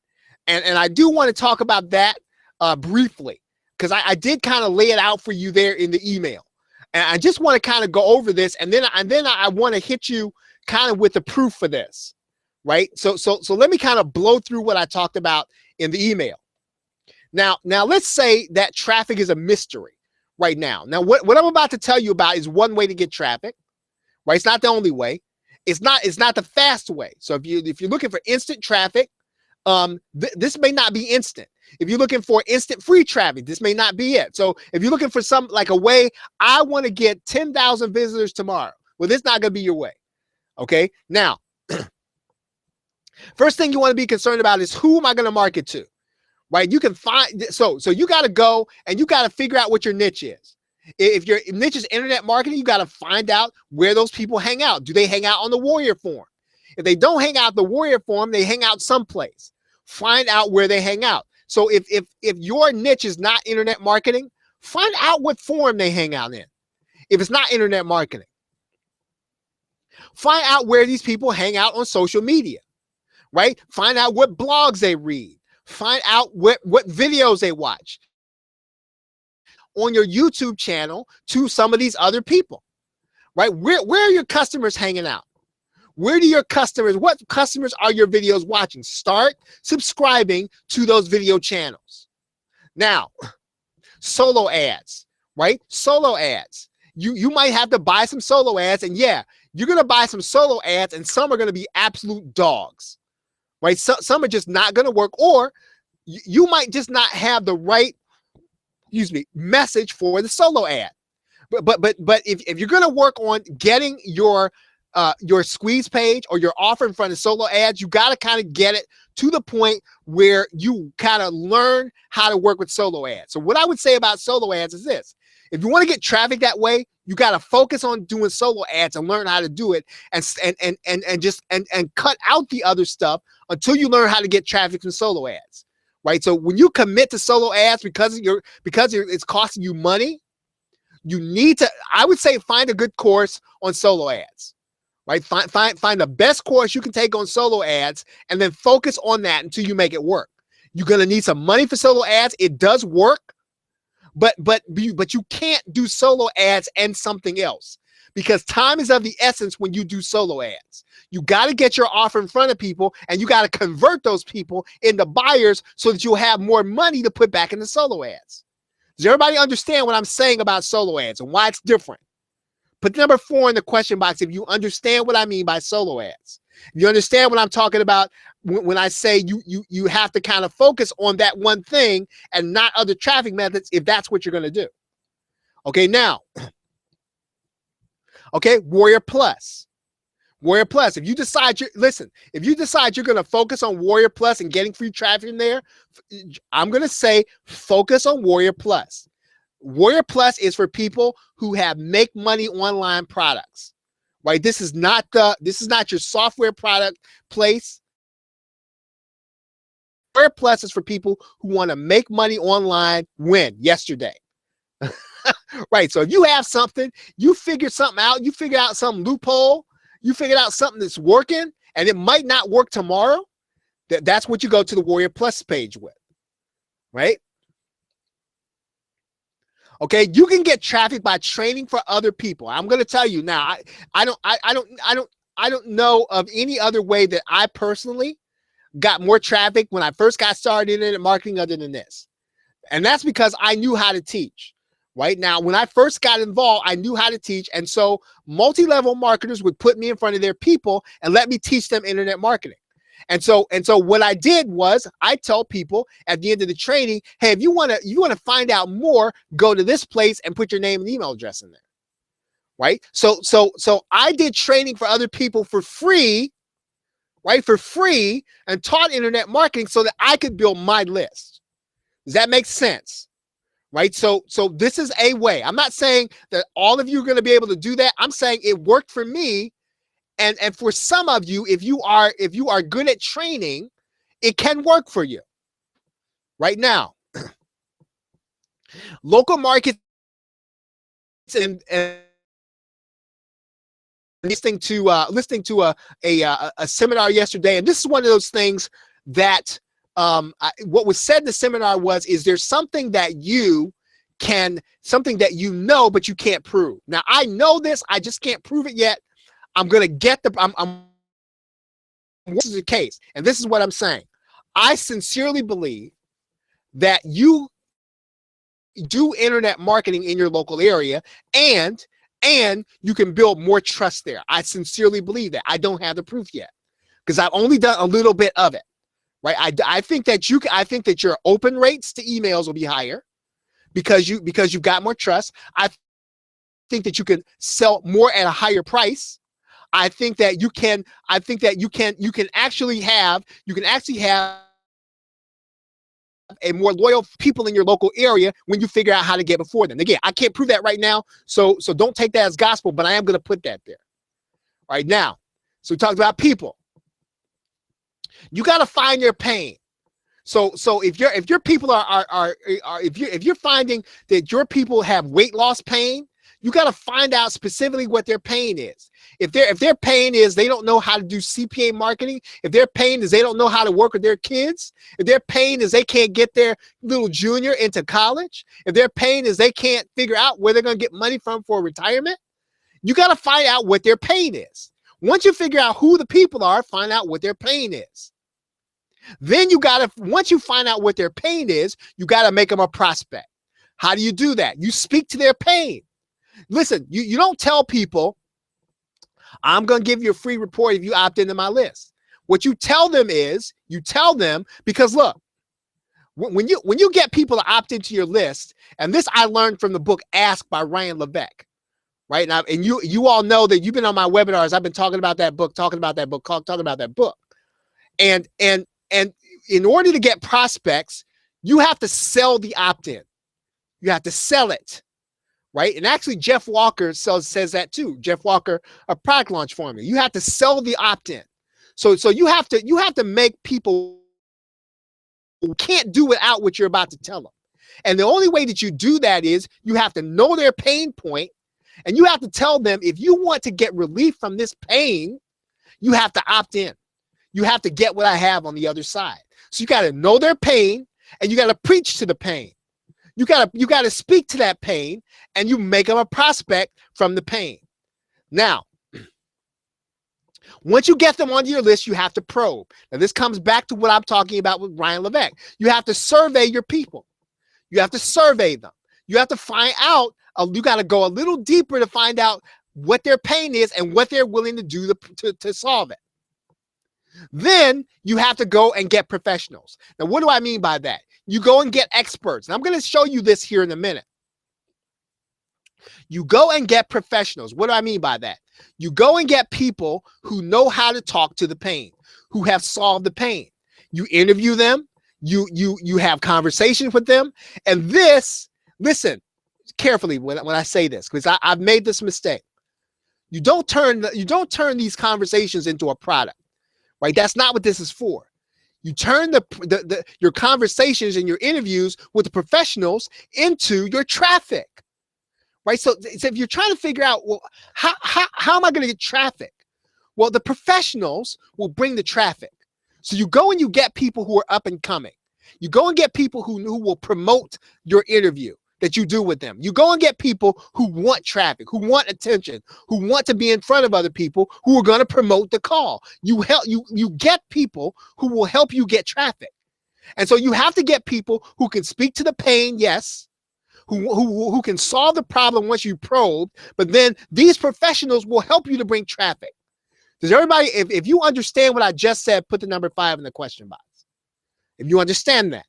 Speaker 1: and I do want to talk about that briefly because I did kind of lay it out for you there in the email, and I just want to kind of go over this, and then I want to hit you kind of with the proof for this, right? So let me kind of blow through what I talked about in the email. Now let's say that traffic is a mystery. Right now. Now, what I'm about to tell you about is one way to get traffic, right? It's not the only way. It's not the fast way. So if you're looking for instant traffic, this may not be instant. If you're looking for instant free traffic, this may not be it. So if you're looking for a way, I want to get 10,000 visitors tomorrow. Well, this is not going to be your way. Okay. Now, first thing you want to be concerned about is who am I going to market to? Right, you can find so you got to go and you got to figure out what your niche is. If your niche is internet marketing, you got to find out where those people hang out. Do they hang out on the Warrior Forum? If they don't hang out the Warrior Forum, they hang out someplace. Find out where they hang out. So if your niche is not internet marketing, find out what forum they hang out in. If it's not internet marketing, find out where these people hang out on social media. Right? Find out what blogs they read. Find out what videos they watch on your YouTube channel to some of these other people, right? Where are your customers hanging out? What customers are your videos watching? Start subscribing to those video channels. Now, solo ads, right? Solo ads. you might have to buy some solo ads, and yeah, you're going to buy some solo ads, and some are going to be absolute dogs, right? Some are just not going to work, or you might just not have the right, message for the solo ad. But if you're going to work on getting your squeeze page or your offer in front of solo ads, you got to kind of get it to the point where you kind of learn how to work with solo ads. So what I would say about solo ads is this: if you want to get traffic that way, you got to focus on doing solo ads and learn how to do it, and cut out the other stuff until you learn how to get traffic from solo ads, right? So when you commit to solo ads because it's costing you money, you need to, I would say, find a good course on solo ads, right? Find the best course you can take on solo ads, and then focus on that until you make it work. You're going to need some money for solo ads. It does work, but you can't do solo ads and something else, because time is of the essence when you do solo ads. You got to get your offer in front of people, and you got to convert those people into buyers so that you'll have more money to put back into solo ads. Does everybody understand what I'm saying about solo ads and why it's different? Put number 4 in the question box if you understand what I mean by solo ads. If you understand what I'm talking about when I say you have to kind of focus on that one thing and not other traffic methods, if that's what you're going to do. Okay, now, okay, Warrior Plus. Warrior Plus, if you decide you're going to focus on Warrior Plus and getting free traffic in there, I'm going to say focus on Warrior Plus. Warrior Plus is for people who have make money online products, right? This is not your software product place. Warrior Plus is for people who want to make money online yesterday. Right. So if you have something, you figured something out, you figured out some loophole, you figured out something that's working, and it might not work tomorrow, that's what you go to the Warrior Plus page with, right? Okay, you can get traffic by training for other people. I'm going to tell you now. I don't know of any other way that I personally got more traffic when I first got started in internet marketing other than this, and that's because I knew how to teach. Right now, when I first got involved, I knew how to teach, and so multi-level marketers would put me in front of their people and let me teach them internet marketing. And so what I did was I tell people at the end of the training, hey, if you want to find out more, go to this place and put your name and email address in there. Right? So I did training for other people for free, right? For free, and taught internet marketing so that I could build my list. Does that make sense? Right? So this is a way. I'm not saying that all of you are going to be able to do that. I'm saying it worked for me. And for some of you, if you are good at training, it can work for you. Right now, local markets and listening to a seminar yesterday, and this is one of those things that what was said in the seminar is there's something that something that you know, but you can't prove. Now, I know this, I just can't prove it yet. I'm going to get this is the case. And this is what I'm saying. I sincerely believe that you do internet marketing in your local area and you can build more trust there. I sincerely believe that. I don't have the proof yet because I've only done a little bit of it. Right? I think that your open rates to emails will be higher because you've got more trust. I think that you can sell more at a higher price. I think that you can actually have a more loyal people in your local area when you figure out how to get before them. Again, I can't prove that right now, so don't take that as gospel, but I am going to put that there. All right, now, so we talked about people. You got to find your pain. So if your people if you're finding that your people have weight loss pain, you got to find out specifically what their pain is. If their pain is they don't know how to do CPA marketing, if their pain is they don't know how to work with their kids, if their pain is they can't get their little junior into college, if their pain is they can't figure out where they're going to get money from for retirement, you got to find out what their pain is. Once you figure out who the people are, find out what their pain is. Then once you find out what their pain is, you got to make them a prospect. How do you do that? You speak to their pain. Listen, you don't tell people, I'm going to give you a free report if you opt into my list. What you tell them is, because look, when you get people to opt into your list, and this I learned from the book Ask by Ryan Levesque, right? Now, and you all know that you've been on my webinars. I've been talking about that book. And in order to get prospects, you have to sell the opt-in. You have to sell it, right? And actually, Jeff Walker says that too. Jeff Walker, a product launch formula. You have to sell the opt-in. So you have to make people who can't do without what you're about to tell them. And the only way that you do that is you have to know their pain point, and you have to tell them, if you want to get relief from this pain, you have to opt in. You have to get what I have on the other side. So you got to know their pain, and you got to preach to the pain. You got to speak to that pain, and you make them a prospect from the pain. Now, once you get them onto your list, you have to probe. Now, this comes back to what I'm talking about with Ryan Levesque. You have to survey your people. You have to survey them. You have to find out, you got to go a little deeper to find out what their pain is and what they're willing to do to solve it. Then you have to go and get professionals. Now, what do I mean by that? You go and get experts. And I'm going to show you this here in a minute. You go and get professionals. What do I mean by that? You go and get people who know how to talk to the pain, who have solved the pain. You interview them. You have conversations with them. And this, listen carefully when I say this, because I've made this mistake. You don't turn these conversations into a product, right? That's not what this is for. You turn your conversations and your interviews with the professionals into your traffic, right? So if you're trying to figure out, well, how am I going to get traffic? Well, the professionals will bring the traffic. So you go and you get people who are up and coming. You go and get people who will promote your interview that you do with them. You go and get people who want traffic, who want attention, who want to be in front of other people, who are going to promote the call. You get people who will help you get traffic. And so you have to get people who can speak to the pain, yes, who can solve the problem once you probe, but then these professionals will help you to bring traffic. Does everybody, if you understand what I just said, put the number 5 in the question box. If you understand that.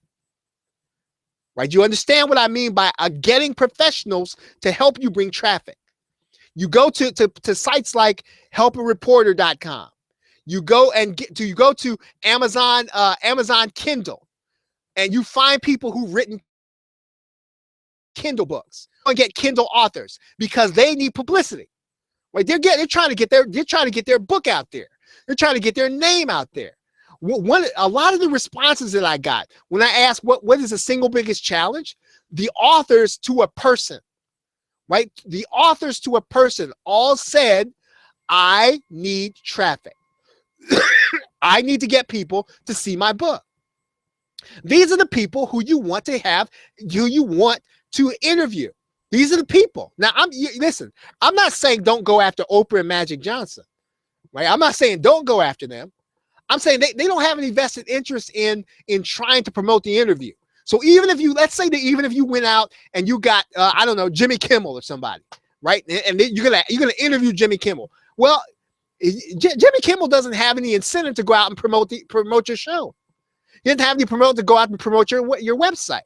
Speaker 1: Right? You understand what I mean by getting professionals to help you bring traffic. You go to sites like helpareporter.com. You go to Amazon Kindle, and you find people who've written Kindle books. And get Kindle authors because they need publicity. Right? They're trying to get their book out there. They're trying to get their name out there. A lot of the responses that I got when I asked what is the single biggest challenge, the authors to a person, right? The authors to a person all said, I need traffic. I need to get people to see my book. These are the people who you want to have, who you want to interview. These are the people. Now, listen, I'm not saying don't go after Oprah and Magic Johnson, right? I'm not saying don't go after them. I'm saying they don't have any vested interest in trying to promote the interview. So even if you went out and you got, I don't know, Jimmy Kimmel or somebody, right? And then you're gonna interview Jimmy Kimmel. Well, Jimmy Kimmel doesn't have any incentive to go out and promote your show. He doesn't have any promote to go out and promote your website.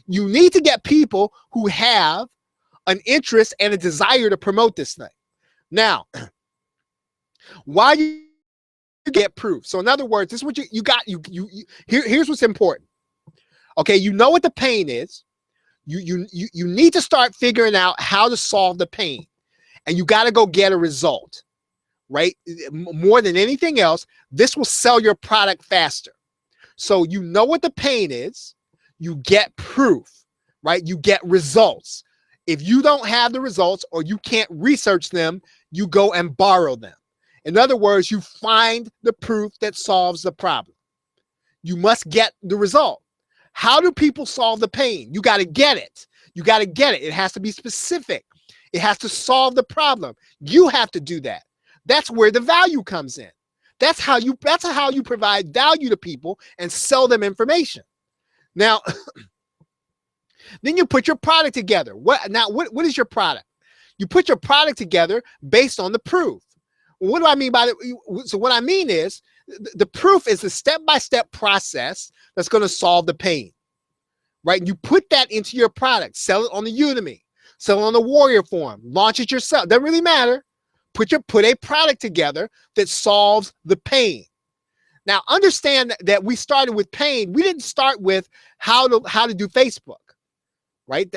Speaker 1: You need to get people who have an interest and a desire to promote this thing. Now, why you get proof? So in other words, this is what you got. Here's what's important. Okay, you know what the pain is. You need to start figuring out how to solve the pain, and you got to go get a result, right? More than anything else, this will sell your product faster. So you know what the pain is. You get proof, right? You get results. If you don't have the results or you can't research them, you go and borrow them. In other words, you find the proof that solves the problem. You must get the result. How do people solve the pain? You got to get it. You got to get it. It has to be specific. It has to solve the problem. You have to do that. That's where the value comes in. That's how you provide value to people and sell them information. Now, then you put your product together. What is your product? You put your product together based on the proof. What do I mean by that? So what I mean is the proof is the step-by-step process that's going to solve the pain, right? And you put that into your product, sell it on the Udemy, sell it on the Warrior Forum, launch it yourself. Doesn't really matter. Put a product together that solves the pain. Now, understand that we started with pain. We didn't start with how to do Facebook, right?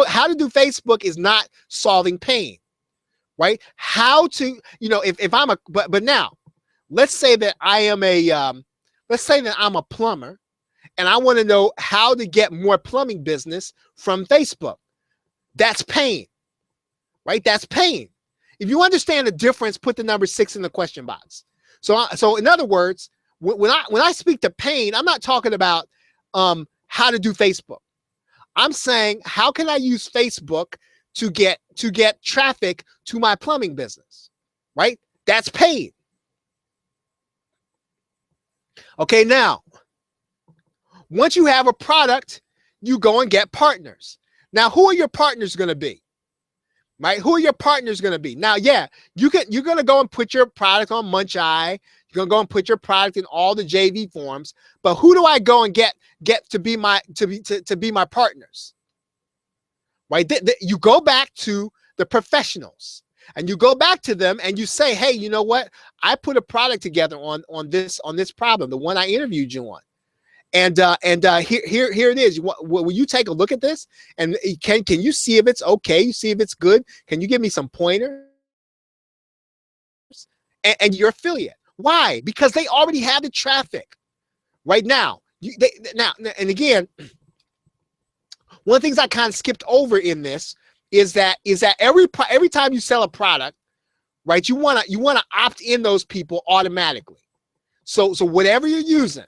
Speaker 1: How to do Facebook is not solving pain, right? How to, if I'm but now, let's say that I'm a plumber, and I want to know how to get more plumbing business from Facebook. That's pain, right? That's pain. If you understand the difference, put the number 6 in the question box. So in other words, when I speak to pain, I'm not talking about how to do Facebook. I'm saying, how can I use Facebook to get traffic to my plumbing business, right? That's pain. Okay, now, once you have a product, you go and get partners. Now, who are your partners going to be? Right? Who are your partners going to be? Now, yeah, you're going to go and put your product on Muncheye. You're going to go and put your product in all the JV forums. But who do I go and get to be my partners? Right? You go back to the professionals, and you go back to them and you say, hey, you know what? I put a product together on this problem, the one I interviewed you on. And here it is. Will you take a look at this? And can you see if it's okay? You see if it's good? Can you give me some pointers? And your affiliate. Why? Because they already have the traffic. Right now. And again, one of the things I kind of skipped over in this is that every time you sell a product, right? You wanna opt in those people automatically. So whatever you're using.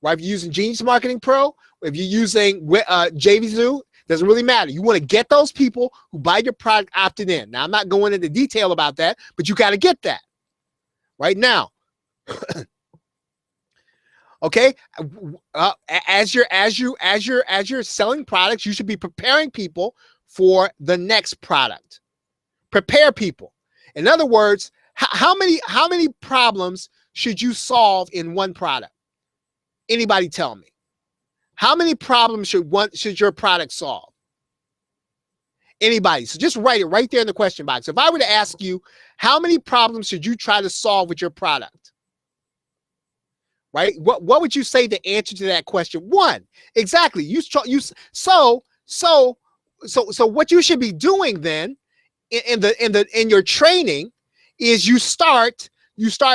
Speaker 1: Right? If you're using Genius Marketing Pro, if you're using JVZoo, doesn't really matter. You want to get those people who buy your product opted in. Now, I'm not going into detail about that, but you got to get that. Right now. Okay? As you're selling products, you should be preparing people for the next product. Prepare people. In other words, how many problems should you solve in one product? Anybody tell me? How many problems should your product solve? Anybody? So just write it right there in the question box. If I were to ask you, how many problems should you try to solve with your product? Right? What would you say the answer to that question? 1. Exactly. So what you should be doing then in your training is you start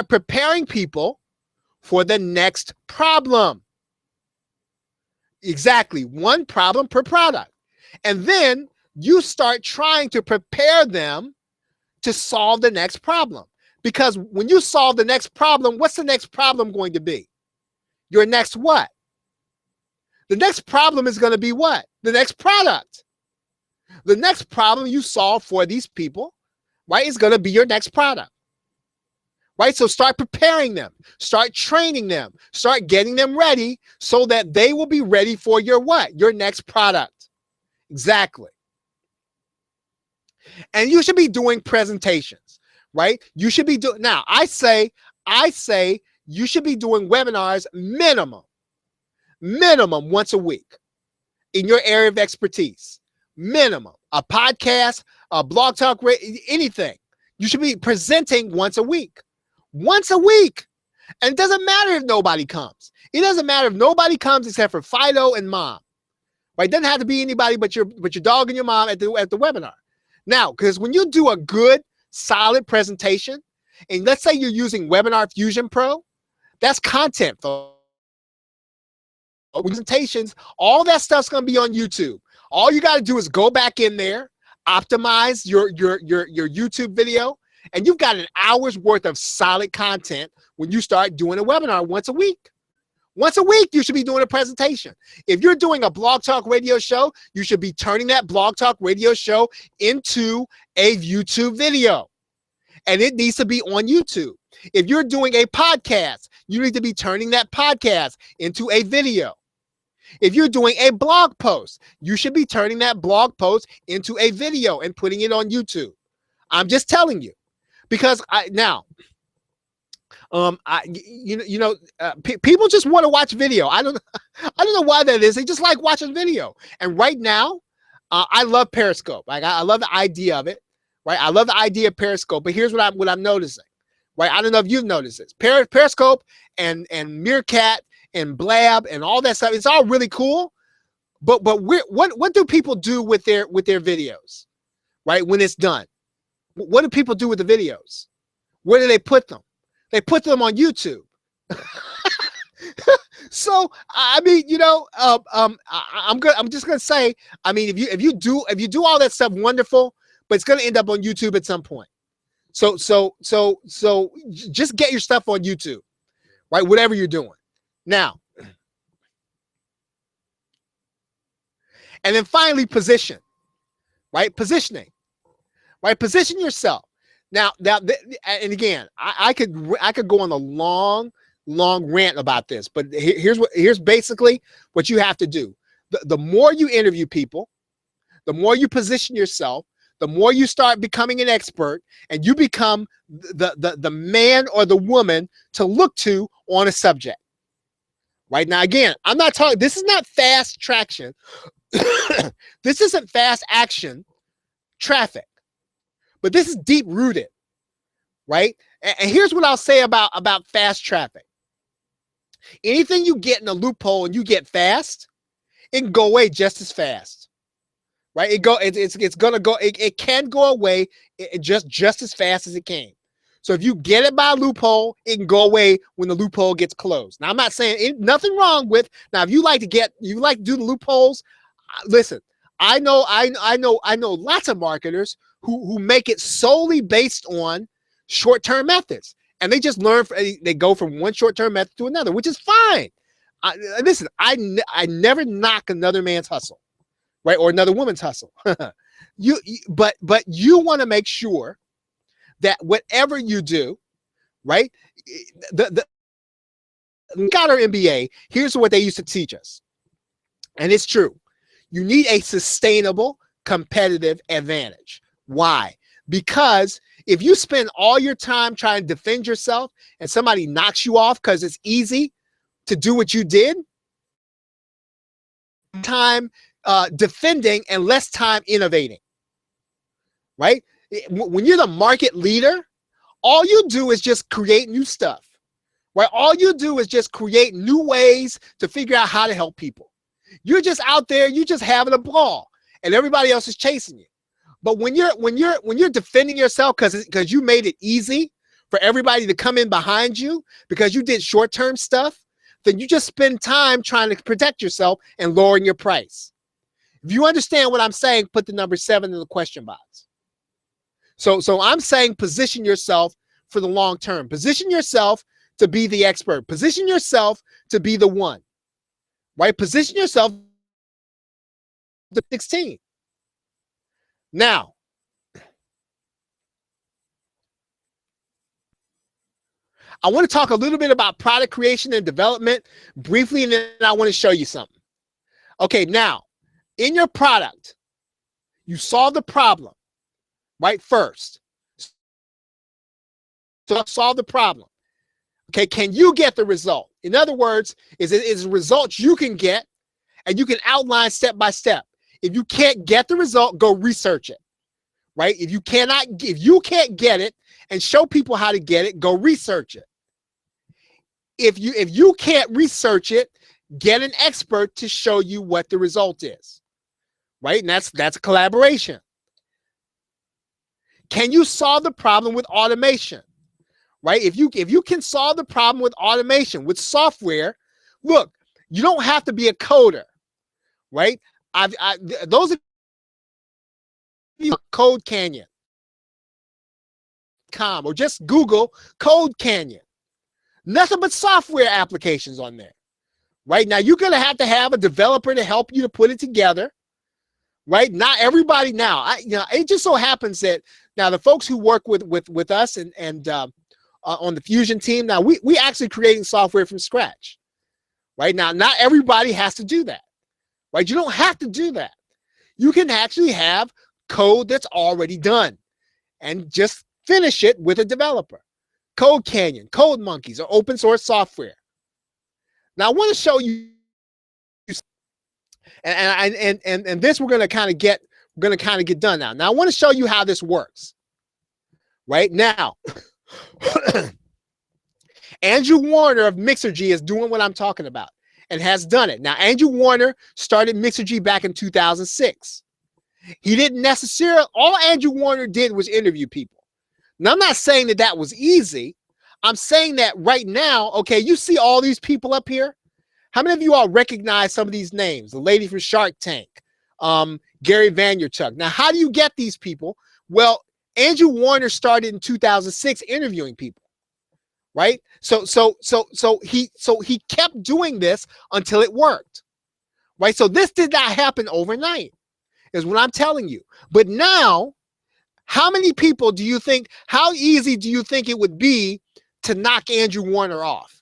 Speaker 1: preparing people for the next problem. Exactly. 1 problem per product. And then you start trying to prepare them to solve the next problem. Because when you solve the next problem, what's the next problem going to be? Your next what? The next problem is going to be what? The next product. The next problem you solve for these people, right, is going to be your next product. Right? So start preparing them, start training them, start getting them ready so that they will be ready for your what? Your next product. Exactly. And you should be doing presentations, right? You should be doing, now I say you should be doing webinars minimum once a week in your area of expertise. Minimum. A podcast, a blog talk, anything. You should be presenting once a week. Once a week. And it doesn't matter if nobody comes. It doesn't matter if nobody comes except for Fido and mom. Right? It doesn't have to be anybody but your dog and your mom at the webinar. Now, because when you do a good, solid presentation, and let's say you're using Webinar Fusion Pro, that's content for presentations. All that stuff's going to be on YouTube. All you got to do is go back in there, optimize your YouTube video, and you've got an hour's worth of solid content when you start doing a webinar once a week. Once a week, you should be doing a presentation. If you're doing a blog talk radio show, you should be turning that blog talk radio show into a YouTube video. And it needs to be on YouTube. If you're doing a podcast, you need to be turning that podcast into a video. If you're doing a blog post, you should be turning that blog post into a video and putting it on YouTube. I'm just telling you, because people just want to watch video. I don't know why that is. They just like watching video. And right now, I love Periscope. Like I love the idea of it. Right, I love the idea of Periscope. But here's what I'm noticing. Right, I don't know if you've noticed this. Periscope and Meerkat and Blab and all that stuff. It's all really cool. But what do people do with their videos? Right, when it's done, what do people do with the videos? Where do they put them? They put them on YouTube. So I mean, I'm just gonna say, I mean, if you do all that stuff, wonderful, but it's gonna end up on YouTube at some point. So just get your stuff on YouTube, right? Whatever you're doing now, and then finally, position, right? Positioning, right? Position yourself. Now, and again, I could go on a long rant about this, but here's basically what you have to do. The more you interview people, the more you position yourself, the more you start becoming an expert, and you become the man or the woman to look to on a subject. Right now, again, I'm not talking. This is not fast traction. This isn't fast action traffic. But this is deep rooted, right? And here's what I'll say about fast traffic. Anything you get in a loophole and you get fast, it can go away just as fast, right? It's gonna go. It can go away just as fast as it came. So if you get it by a loophole, it can go away when the loophole gets closed. Now I'm not saying nothing wrong with. Now if you like to do the loopholes, listen. I know lots of marketers who make it solely based on short-term methods, and they just learn. They go from one short-term method to another, which is fine. Listen, I never knock another man's hustle, right, or another woman's hustle. But you want to make sure that whatever you do, right, got our MBA. Here's what they used to teach us, and it's true. You need a sustainable competitive advantage. Why? Because if you spend all your time trying to defend yourself and somebody knocks you off because it's easy to do what you did, time defending and less time innovating, right? When you're the market leader, all you do is just create new stuff, right? All you do is just create new ways to figure out how to help people. You're just out there, you're just having a ball, and everybody else is chasing you. But when you're defending yourself because you made it easy for everybody to come in behind you because you did short-term stuff, then you just spend time trying to protect yourself and lowering your price. If you understand what I'm saying, put the number 7 in the question box. So I'm saying position yourself for the long term. Position yourself to be the expert. Position yourself to be the one. Right? Position yourself to 16. Now, I want to talk a little bit about product creation and development briefly, and then I want to show you something. Okay, now, in your product, you solve the problem, right, first. So solve the problem. Okay, can you get the result? In other words, is it results you can get, and you can outline step by step. If you can't get the result, go research it, right? If you can't get it and show people how to get it, go research it. If you can't research it, get an expert to show you what the result is, right? And that's a collaboration. Can you solve the problem with automation? Right? If you can solve the problem with automation, with software, look, you don't have to be a coder, right? Those of you Code Canyon, or just Google Code Canyon. Nothing but software applications on there. Right? Now you're gonna have to have a developer to help you to put it together. Right? Not everybody now. It just so happens that now the folks who work with us and on the Fusion team, now we actually creating software from scratch, right? Now, not everybody has to do that, right? You don't have to do that. You can actually have code that's already done and just finish it with a developer. Code Canyon, Code Monkeys, or open source software. Now, I want to show you, and this we're going to kind of get done now. Now, I want to show you how this works. Right now, Andrew Warner of Mixergy is doing what I'm talking about and has done it. Now, Andrew Warner started Mixergy back in 2006. He didn't necessarily, all Andrew Warner did was interview people. Now, I'm not saying that that was easy. I'm saying that right now, okay, you see all these people up here? How many of you all recognize some of these names? The lady from Shark Tank, Gary Vaynerchuk. Now, how do you get these people? Well, Andrew Warner started in 2006 interviewing people, right? So he kept doing this until it worked, right? So this did not happen overnight, is what I'm telling you. But now, how many people do you think, how easy do you think it would be to knock Andrew Warner off?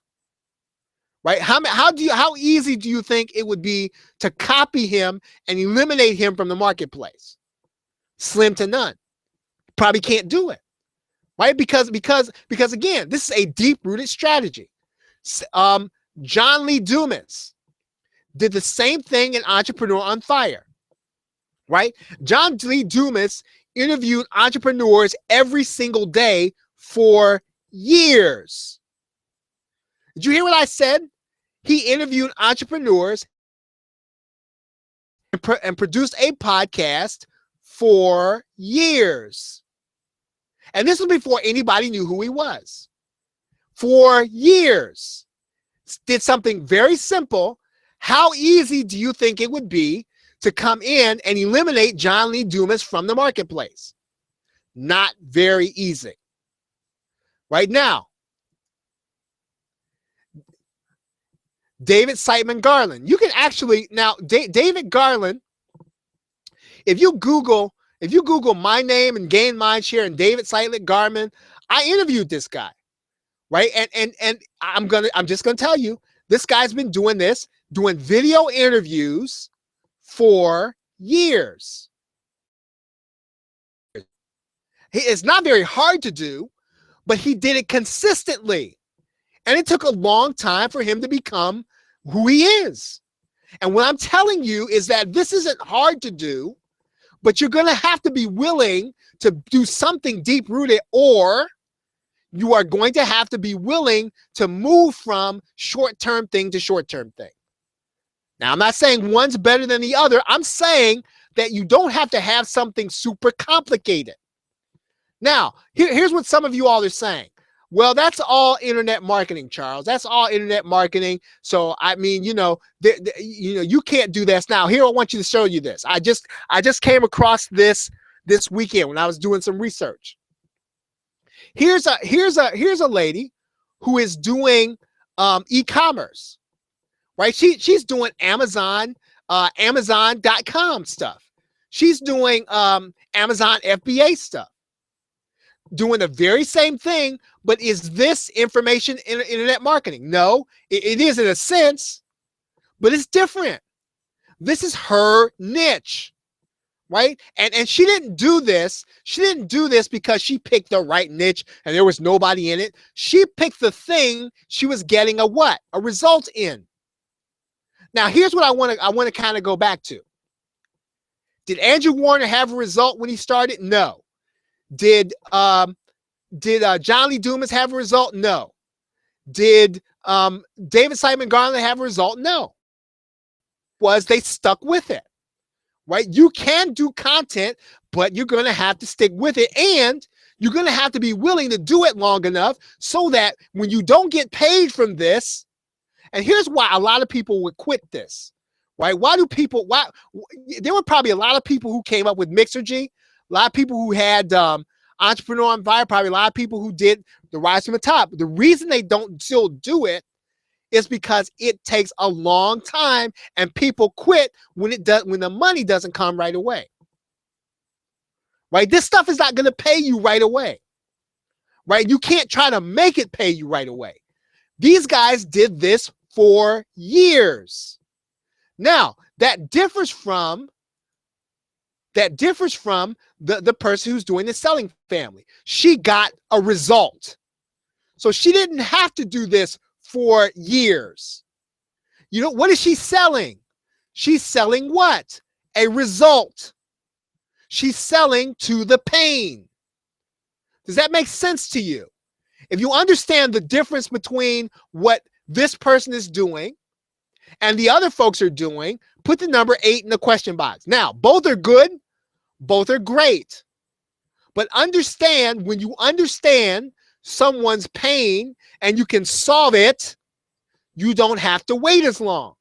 Speaker 1: Right? How easy do you think it would be to copy him and eliminate him from the marketplace? Slim to none. Probably can't do it, right? Because again, this is a deep-rooted strategy. John Lee Dumas did the same thing in Entrepreneur on Fire, right? John Lee Dumas interviewed entrepreneurs every single day for years. Did you hear what I said? He interviewed entrepreneurs and produced a podcast for years. And this was before anybody knew who he was. For years. Did something very simple. How easy do you think it would be to come in and eliminate John Lee Dumas from the marketplace? Not very easy. Right now, David Siteman Garland. You can actually, now, David Garland, if you Google my name and gain mindshare and David Siteman Garland, I interviewed this guy, right? And I'm just gonna tell you, this guy's been doing video interviews for years. It's not very hard to do, but he did it consistently. And it took a long time for him to become who he is. And what I'm telling you is that this isn't hard to do, but you're going to have to be willing to do something deep-rooted, or you are going to have to be willing to move from short-term thing to short-term thing. Now, I'm not saying one's better than the other. I'm saying that you don't have to have something super complicated. Now, here's what some of you all are saying. Well, that's all internet marketing, Charles. That's all internet marketing. So, I mean, you can't do this. Now, here, I want you to show you this. I just came across this weekend when I was doing some research. Here's a lady who is doing e-commerce, right? She's doing Amazon, Amazon.com stuff. She's doing Amazon FBA stuff. Doing the very same thing, but is this information in internet marketing? No, it is in a sense, but it's different. This is her niche, right? And she didn't do this. She didn't do this because she picked the right niche and there was nobody in it. She picked the thing she was getting a result in. Now, here's what I want to kind of go back to. Did Andrew Warner have a result when he started? No. Did John Lee Dumas have a result? No. Did David Siteman Garland have a result? No. They stuck with it, right? You can do content, but you're going to have to stick with it, and you're going to have to be willing to do it long enough so that when you don't get paid from this, and here's why a lot of people would quit this, right? There were probably a lot of people who came up with Mixergy. A lot of people who had Entrepreneur on Fire, probably a lot of people who did the Rise from the Top. The reason they don't still do it is because it takes a long time and people quit when the money doesn't come right away. Right? This stuff is not going to pay you right away. Right? You can't try to make it pay you right away. These guys did this for years. Now, that differs from the person who's doing the selling family. She got a result. So she didn't have to do this for years. You know, what is she selling? She's selling what? A result. She's selling to the pain. Does that make sense to you? If you understand the difference between what this person is doing and the other folks are doing, put the number 8 in the question box. Now, both are good, both are great. But understand, when you understand someone's pain and you can solve it, you don't have to wait as long.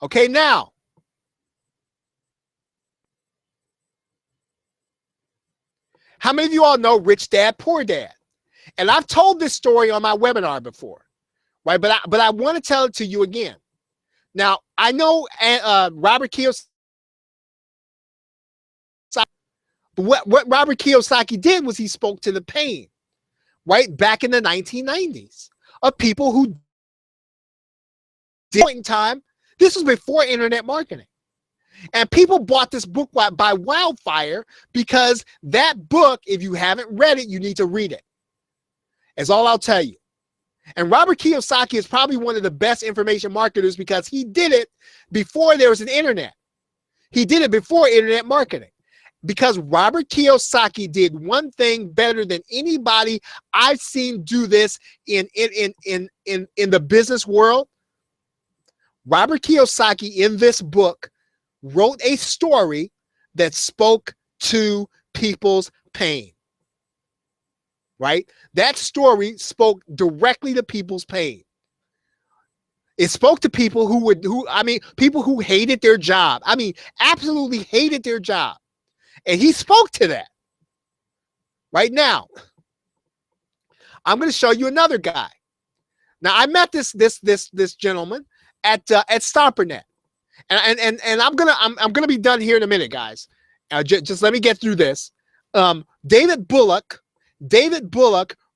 Speaker 1: Okay, now, how many of you all know Rich Dad, Poor Dad? And I've told this story on my webinar before, right? But I want to tell it to you again. Now, I know Robert Kiyosaki, but what Robert Kiyosaki did was he spoke to the pain, right? Back in the 1990s of people who did point in time. This was before internet marketing. And people bought this book by wildfire because that book, if you haven't read it, you need to read it. That's all I'll tell you. And Robert Kiyosaki is probably one of the best information marketers because he did it before there was an internet. He did it before internet marketing. Because Robert Kiyosaki did one thing better than anybody I've seen do this in the business world. Robert Kiyosaki in this book wrote a story that spoke to people's pain. Right? That story spoke directly to people's pain. It spoke to people people who hated their job. I mean, absolutely hated their job. And he spoke to that. Right now, I'm going to show you another guy. Now, I met this gentleman at StomperNet, and I'm gonna be done here in a minute, guys. Just let me get through this. David Bullock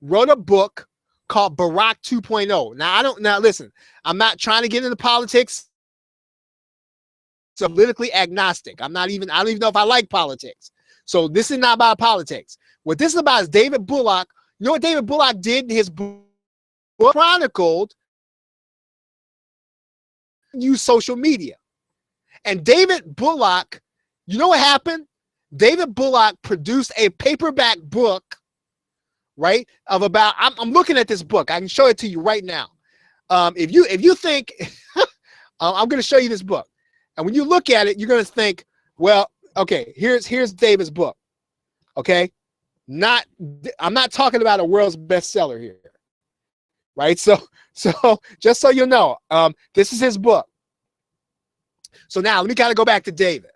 Speaker 1: wrote a book called Barack 2.0. Now listen, I'm not trying to get into politics. So I'm politically agnostic. I don't even know if I like politics. So this is not about politics. What this is about is David Bullock. You know what David Bullock did in his book? Chronicled use social media. And David Bullock, you know what happened? David Bullock produced a paperback book, right? Of about, I'm looking at this book. I can show it to you right now. If you think, I'm going to show you this book. And when you look at it, you're going to think, well, okay, here's David's book. Okay. I'm not talking about a world's bestseller here. Right. So just so you know, this is his book. So now let me kind of go back to David.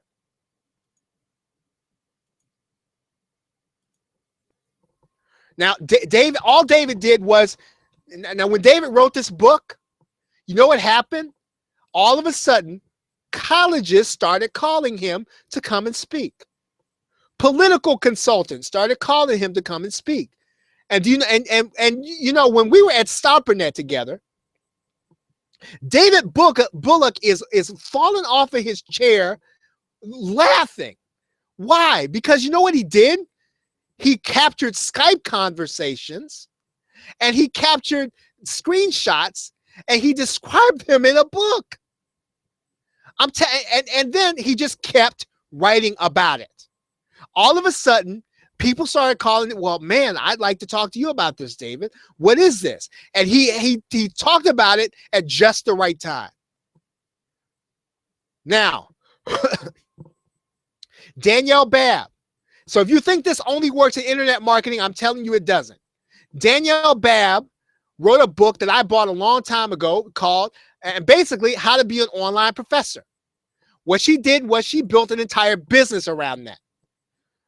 Speaker 1: Now, all David did was, now when David wrote this book, you know what happened? All of a sudden, colleges started calling him to come and speak. Political consultants started calling him to come and speak. And do you know, and you know, when we were at StomperNet together, David Bullock is falling off of his chair laughing. Why? Because you know what he did? He captured Skype conversations and he captured screenshots and he described them in a book. And then he just kept writing about it. All of a sudden, people started calling it, well, man, I'd like to talk to you about this, David. What is this? And he talked about it at just the right time. Now, Danielle Babb. So if you think this only works in internet marketing, I'm telling you it doesn't. Danielle Babb wrote a book that I bought a long time ago called, and basically, How to Be an Online Professor. What she did was she built an entire business around that.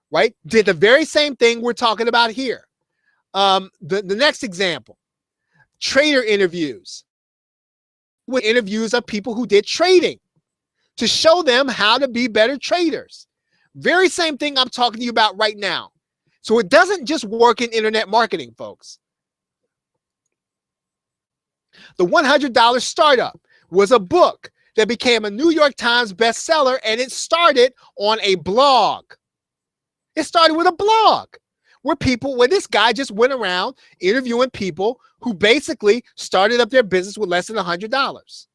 Speaker 1: Right? Did the very same thing we're talking about here. The next example, trader interviews. With interviews of people who did trading to show them how to be better traders. Very same thing I'm talking to you about right now. So it doesn't just work in internet marketing, folks. The $100 Startup was a book that became a New York Times bestseller, and it started on a blog. It started with a blog where this guy just went around interviewing people who basically started up their business with less than $100.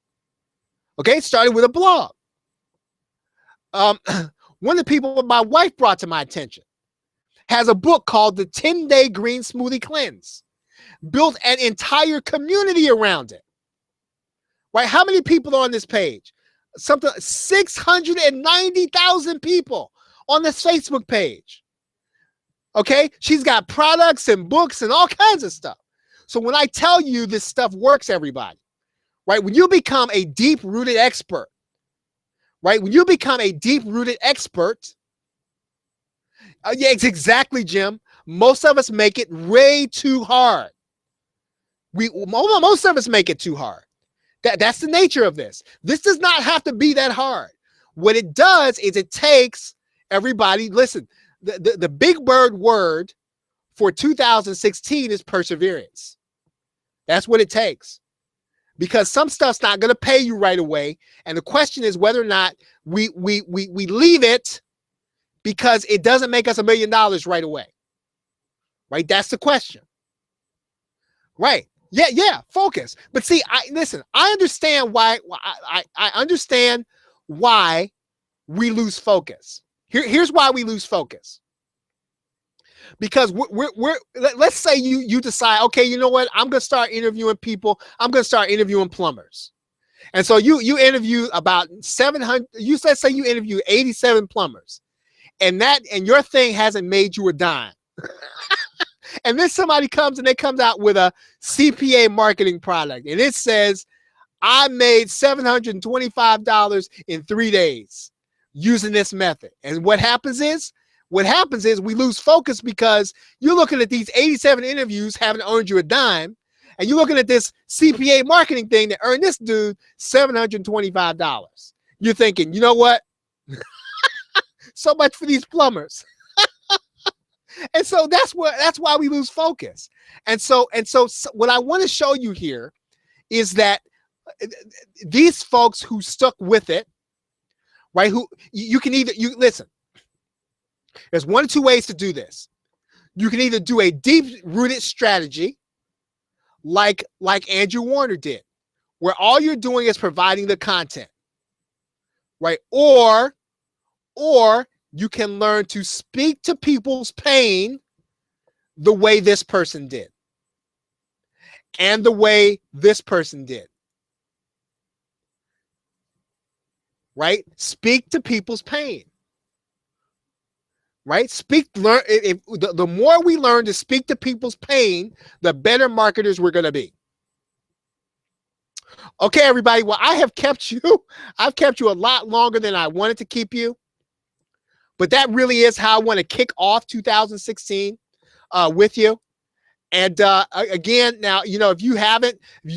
Speaker 1: Okay, it started with a blog. One of the people my wife brought to my attention has a book called The 10-Day Green Smoothie Cleanse, built an entire community around it. Right? How many people are on this page? Something 690,000 people on this Facebook page. Okay? She's got products and books and all kinds of stuff. So when I tell you this stuff works, everybody, right? When you become a deep-rooted expert, right? When you become a deep-rooted expert, yeah, it's exactly, Jim. Most of us make it way too hard. Most of us make it too hard. That's the nature of this. This does not have to be that hard. What it does is it takes everybody, listen, the big bird word for 2016 is perseverance. That's what it takes. Because some stuff's not going to pay you right away. And the question is whether or not we leave it because it doesn't make us $1 million right away. Right? That's the question. Right. Yeah, focus. But see, I understand why I understand why we lose focus. Here's why we lose focus. Because let's say you decide, okay, you know what? I'm going to start interviewing people. I'm going to start interviewing plumbers. And so you interview about 700, let's say you interview 87 plumbers. And your thing hasn't made you a dime. And then somebody comes out with a CPA marketing product, and it says, I made $725 in 3 days using this method. And what happens is we lose focus because you're looking at these 87 interviews haven't earned you a dime, and you're looking at this CPA marketing thing that earned this dude $725. You're thinking, you know what? So much for these plumbers. And so that's why we lose focus. And so what I want to show you here is that these folks who stuck with it, right? Who you listen. There's one of two ways to do this. You can either do a deep-rooted strategy, like Andrew Warner did, where all you're doing is providing the content, right? Or you can learn to speak to people's pain the way this person did and the way this person did, right? Speak to people's pain, right? The more we learn to speak to people's pain, the better marketers we're going to be. Okay, everybody. Well, I've kept you a lot longer than I wanted to keep you. But that really is how I want to kick off 2016 with you. And again, now, if you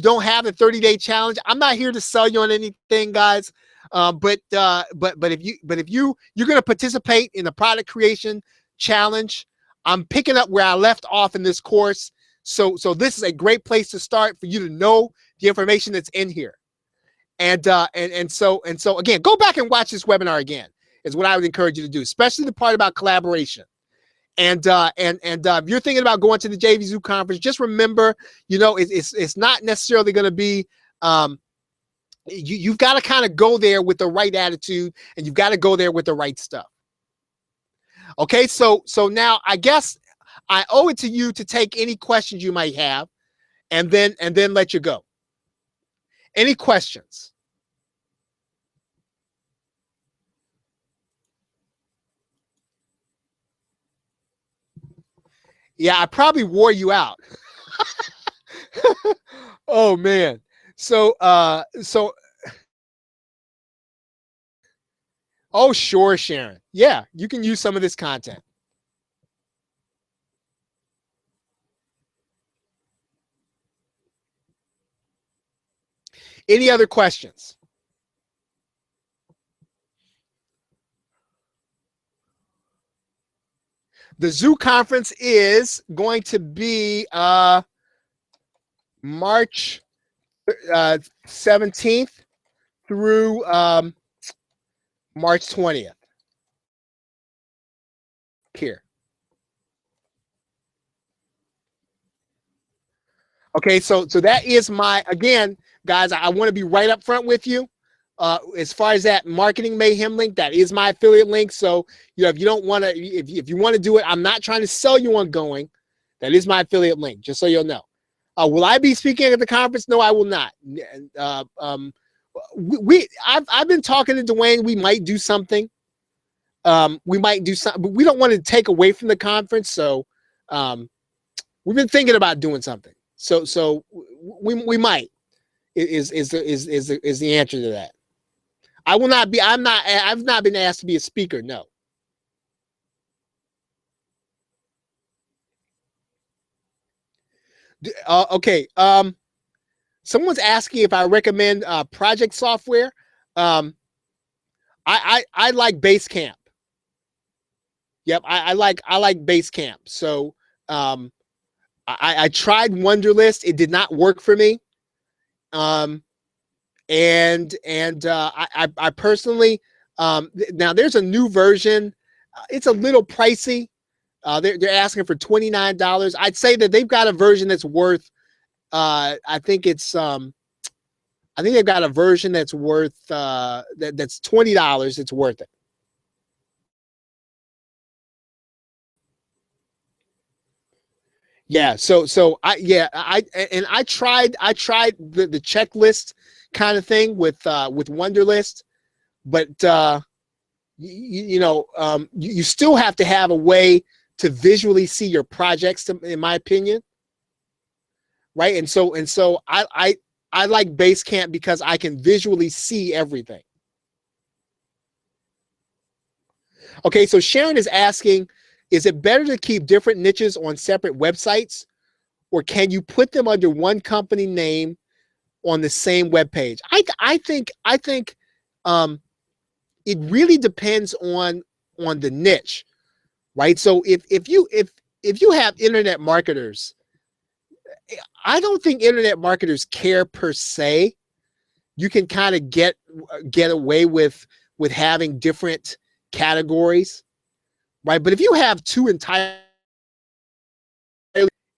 Speaker 1: don't have a 30-day challenge, I'm not here to sell you on anything, guys. But if you're going to participate in the product creation challenge, I'm picking up where I left off in this course. So this is a great place to start for you to know the information that's in here. And so again, go back and watch this webinar again. Is what I would encourage you to do, especially the part about collaboration. And if you're thinking about going to the JVZoo conference, just remember, it's not necessarily going to be. You've got to kind of go there with the right attitude, and you've got to go there with the right stuff. Okay, so now I guess I owe it to you to take any questions you might have, and then let you go. Any questions? Yeah, I probably wore you out. Oh man. So oh sure, Sharon. Yeah, you can use some of this content. Any other questions? The Zoo Conference is going to be March 17th through March 20th. Here. Okay, so that is my, again, guys, I want to be right up front with you. As far as that marketing mayhem link, that is my affiliate link. So, if you don't want to, if you want to do it, I'm not trying to sell you on going. That is my affiliate link, just so you'll know. Will I be speaking at the conference? No, I will not. I've been talking to Dwayne. We might do something. We might do something, but we don't want to take away from the conference. So, we've been thinking about doing something. So we might is the answer to that. I will not be. I've not been asked to be a speaker. No. Okay. Someone's asking if I recommend project software. I like Basecamp. Yep, I like Basecamp. So I tried Wunderlist. It did not work for me. I personally, now there's a new version. It's a little pricey. They're asking for $29. I'd say that they've got a version that's worth. I think they've got a version that's worth that's $20. It's worth it. Yeah. So I tried the checklist kind of thing with Wunderlist, but you still have to have a way to visually see your projects, in my opinion. Right. And so I like Basecamp because I can visually see everything. Okay. So Sharon is asking, is it better to keep different niches on separate websites, or can you put them under one company name on the same web page? I think it really depends on the niche, right? So if you have internet marketers, I don't think internet marketers care per se. You can kind of get away with having different categories, right? But if you have two entire,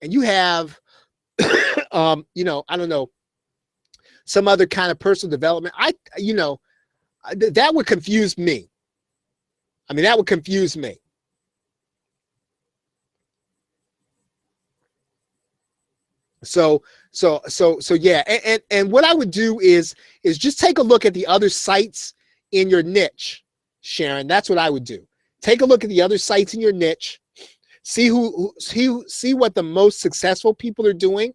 Speaker 1: and you have I don't know, some other kind of personal development, that would confuse me. I mean, that would confuse me. So yeah. And what I would do is just take a look at the other sites in your niche, Sharon. That's what I would do. Take a look at the other sites in your niche, see what the most successful people are doing,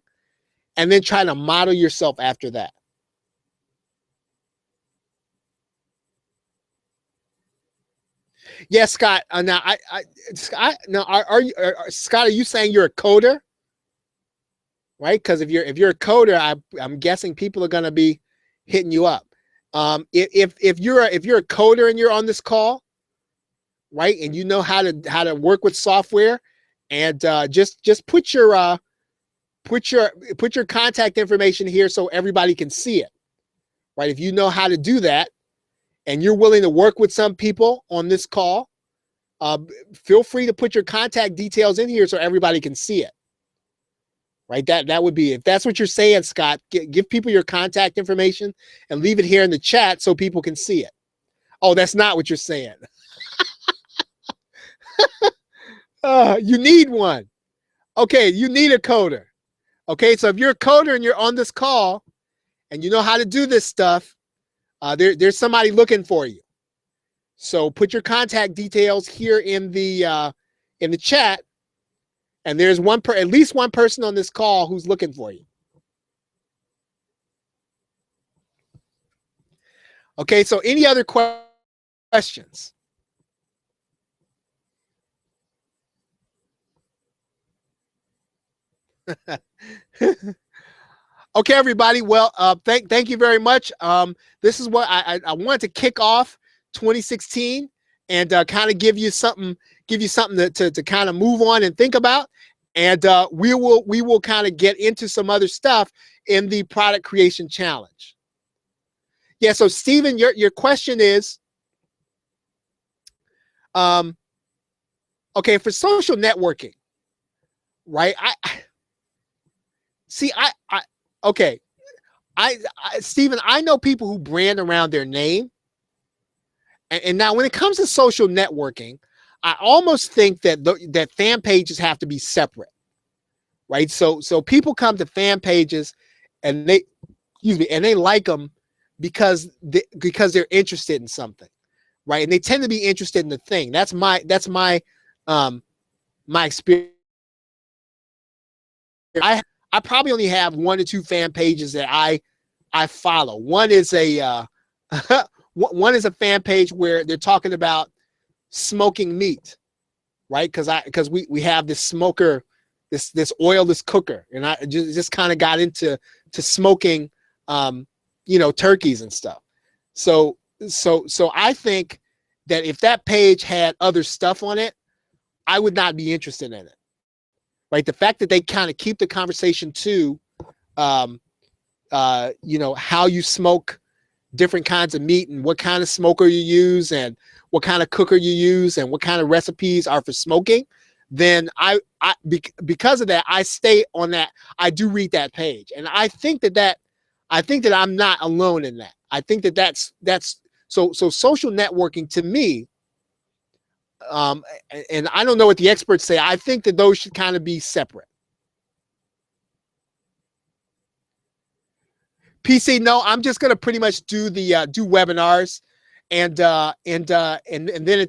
Speaker 1: and then try to model yourself after that. Yeah, Scott. Now, Scott. Now, Scott? Are you saying you're a coder? Right? Because if you're a coder, I'm guessing people are going to be hitting you up. If you're a coder and you're on this call, right, and you know how to work with software, and just put your contact information here so everybody can see it, right? If you know how to do that, and you're willing to work with some people on this call, feel free to put your contact details in here so everybody can see it. Right, that would be, if that's what you're saying, Scott, give people your contact information and leave it here in the chat so people can see it. Oh, that's not what you're saying. You need one. Okay, you need a coder. Okay, so if you're a coder and you're on this call and you know how to do this stuff, there's somebody looking for you. So put your contact details here in the chat. And there's at least one person on this call who's looking for you. Okay, so any other questions? Okay, everybody. Well, thank you very much. This is what I wanted to kick off 2016 and kind of give you something give you something to kind of move on and think about. And we will kind of get into some other stuff in the product creation challenge. Yeah, so Stephen, your question is, okay, for social networking, right? Stephen, I know people who brand around their name. And now when it comes to social networking, I almost think that that fan pages have to be separate, right? So people come to fan pages and they like them because they're interested in something, right? And they tend to be interested in the thing. That's my my experience. I probably only have 1 or 2 fan pages that I follow. One is a one is a fan page where they're talking about smoking meat, right? Because we have this smoker, this oilless cooker, and I just kind of got into smoking, turkeys and stuff. So I think that if that page had other stuff on it, I would not be interested in it, right? The fact that they kind of keep the conversation to, how you smoke different kinds of meat and what kind of smoker you use and what kind of cooker you use and what kind of recipes are for smoking, then because of that, I stay on that. I do read that page. And I think that I'm not alone in that. I think that's so social networking to me, and I don't know what the experts say. I think that those should kind of be separate. PC, no, I'm just gonna pretty much do the do webinars, and then at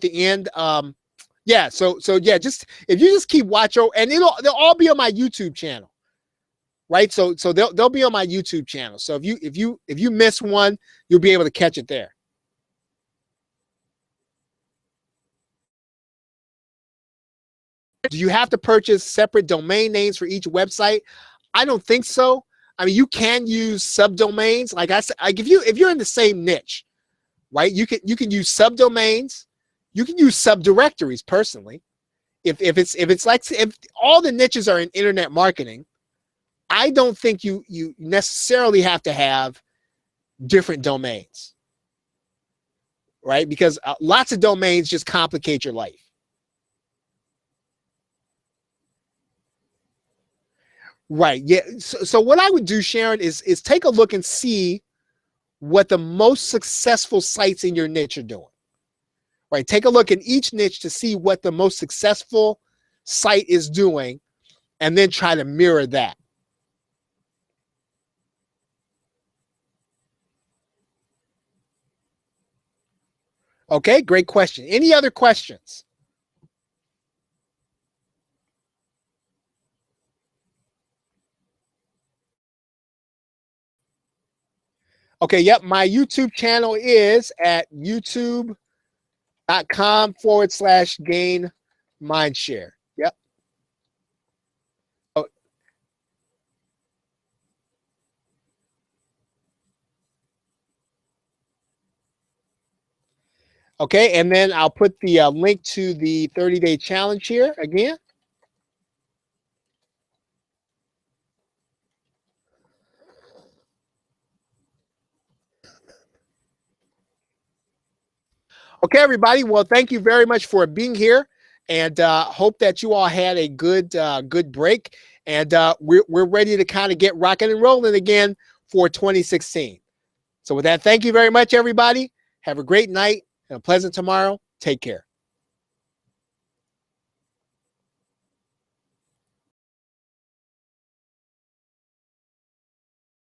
Speaker 1: the end, yeah. So yeah, just if you just keep watching, and they'll all be on my YouTube channel, right? So they'll be on my YouTube channel. So if you miss one, you'll be able to catch it there. Do you have to purchase separate domain names for each website? I don't think so. I mean, you can use subdomains. Like I said, like if you're in the same niche, right? You can use subdomains. You can use subdirectories personally. If all the niches are in internet marketing, I don't think you necessarily have to have different domains, right? Because lots of domains just complicate your life. Right. Yeah. So what I would do, Sharon, is take a look and see what the most successful sites in your niche are doing. Right. Take a look in each niche to see what the most successful site is doing, and then try to mirror that. Okay. Great question. Any other questions? Okay, yep. My YouTube channel is at youtube.com/gain mindshare. Yep. Oh, okay, and then I'll put the link to the 30-day challenge here again. Okay, everybody. Well, thank you very much for being here, and hope that you all had a good break. And we're ready to kind of get rocking and rolling again for 2016. So with that, thank you very much, everybody. Have a great night and a pleasant tomorrow. Take care.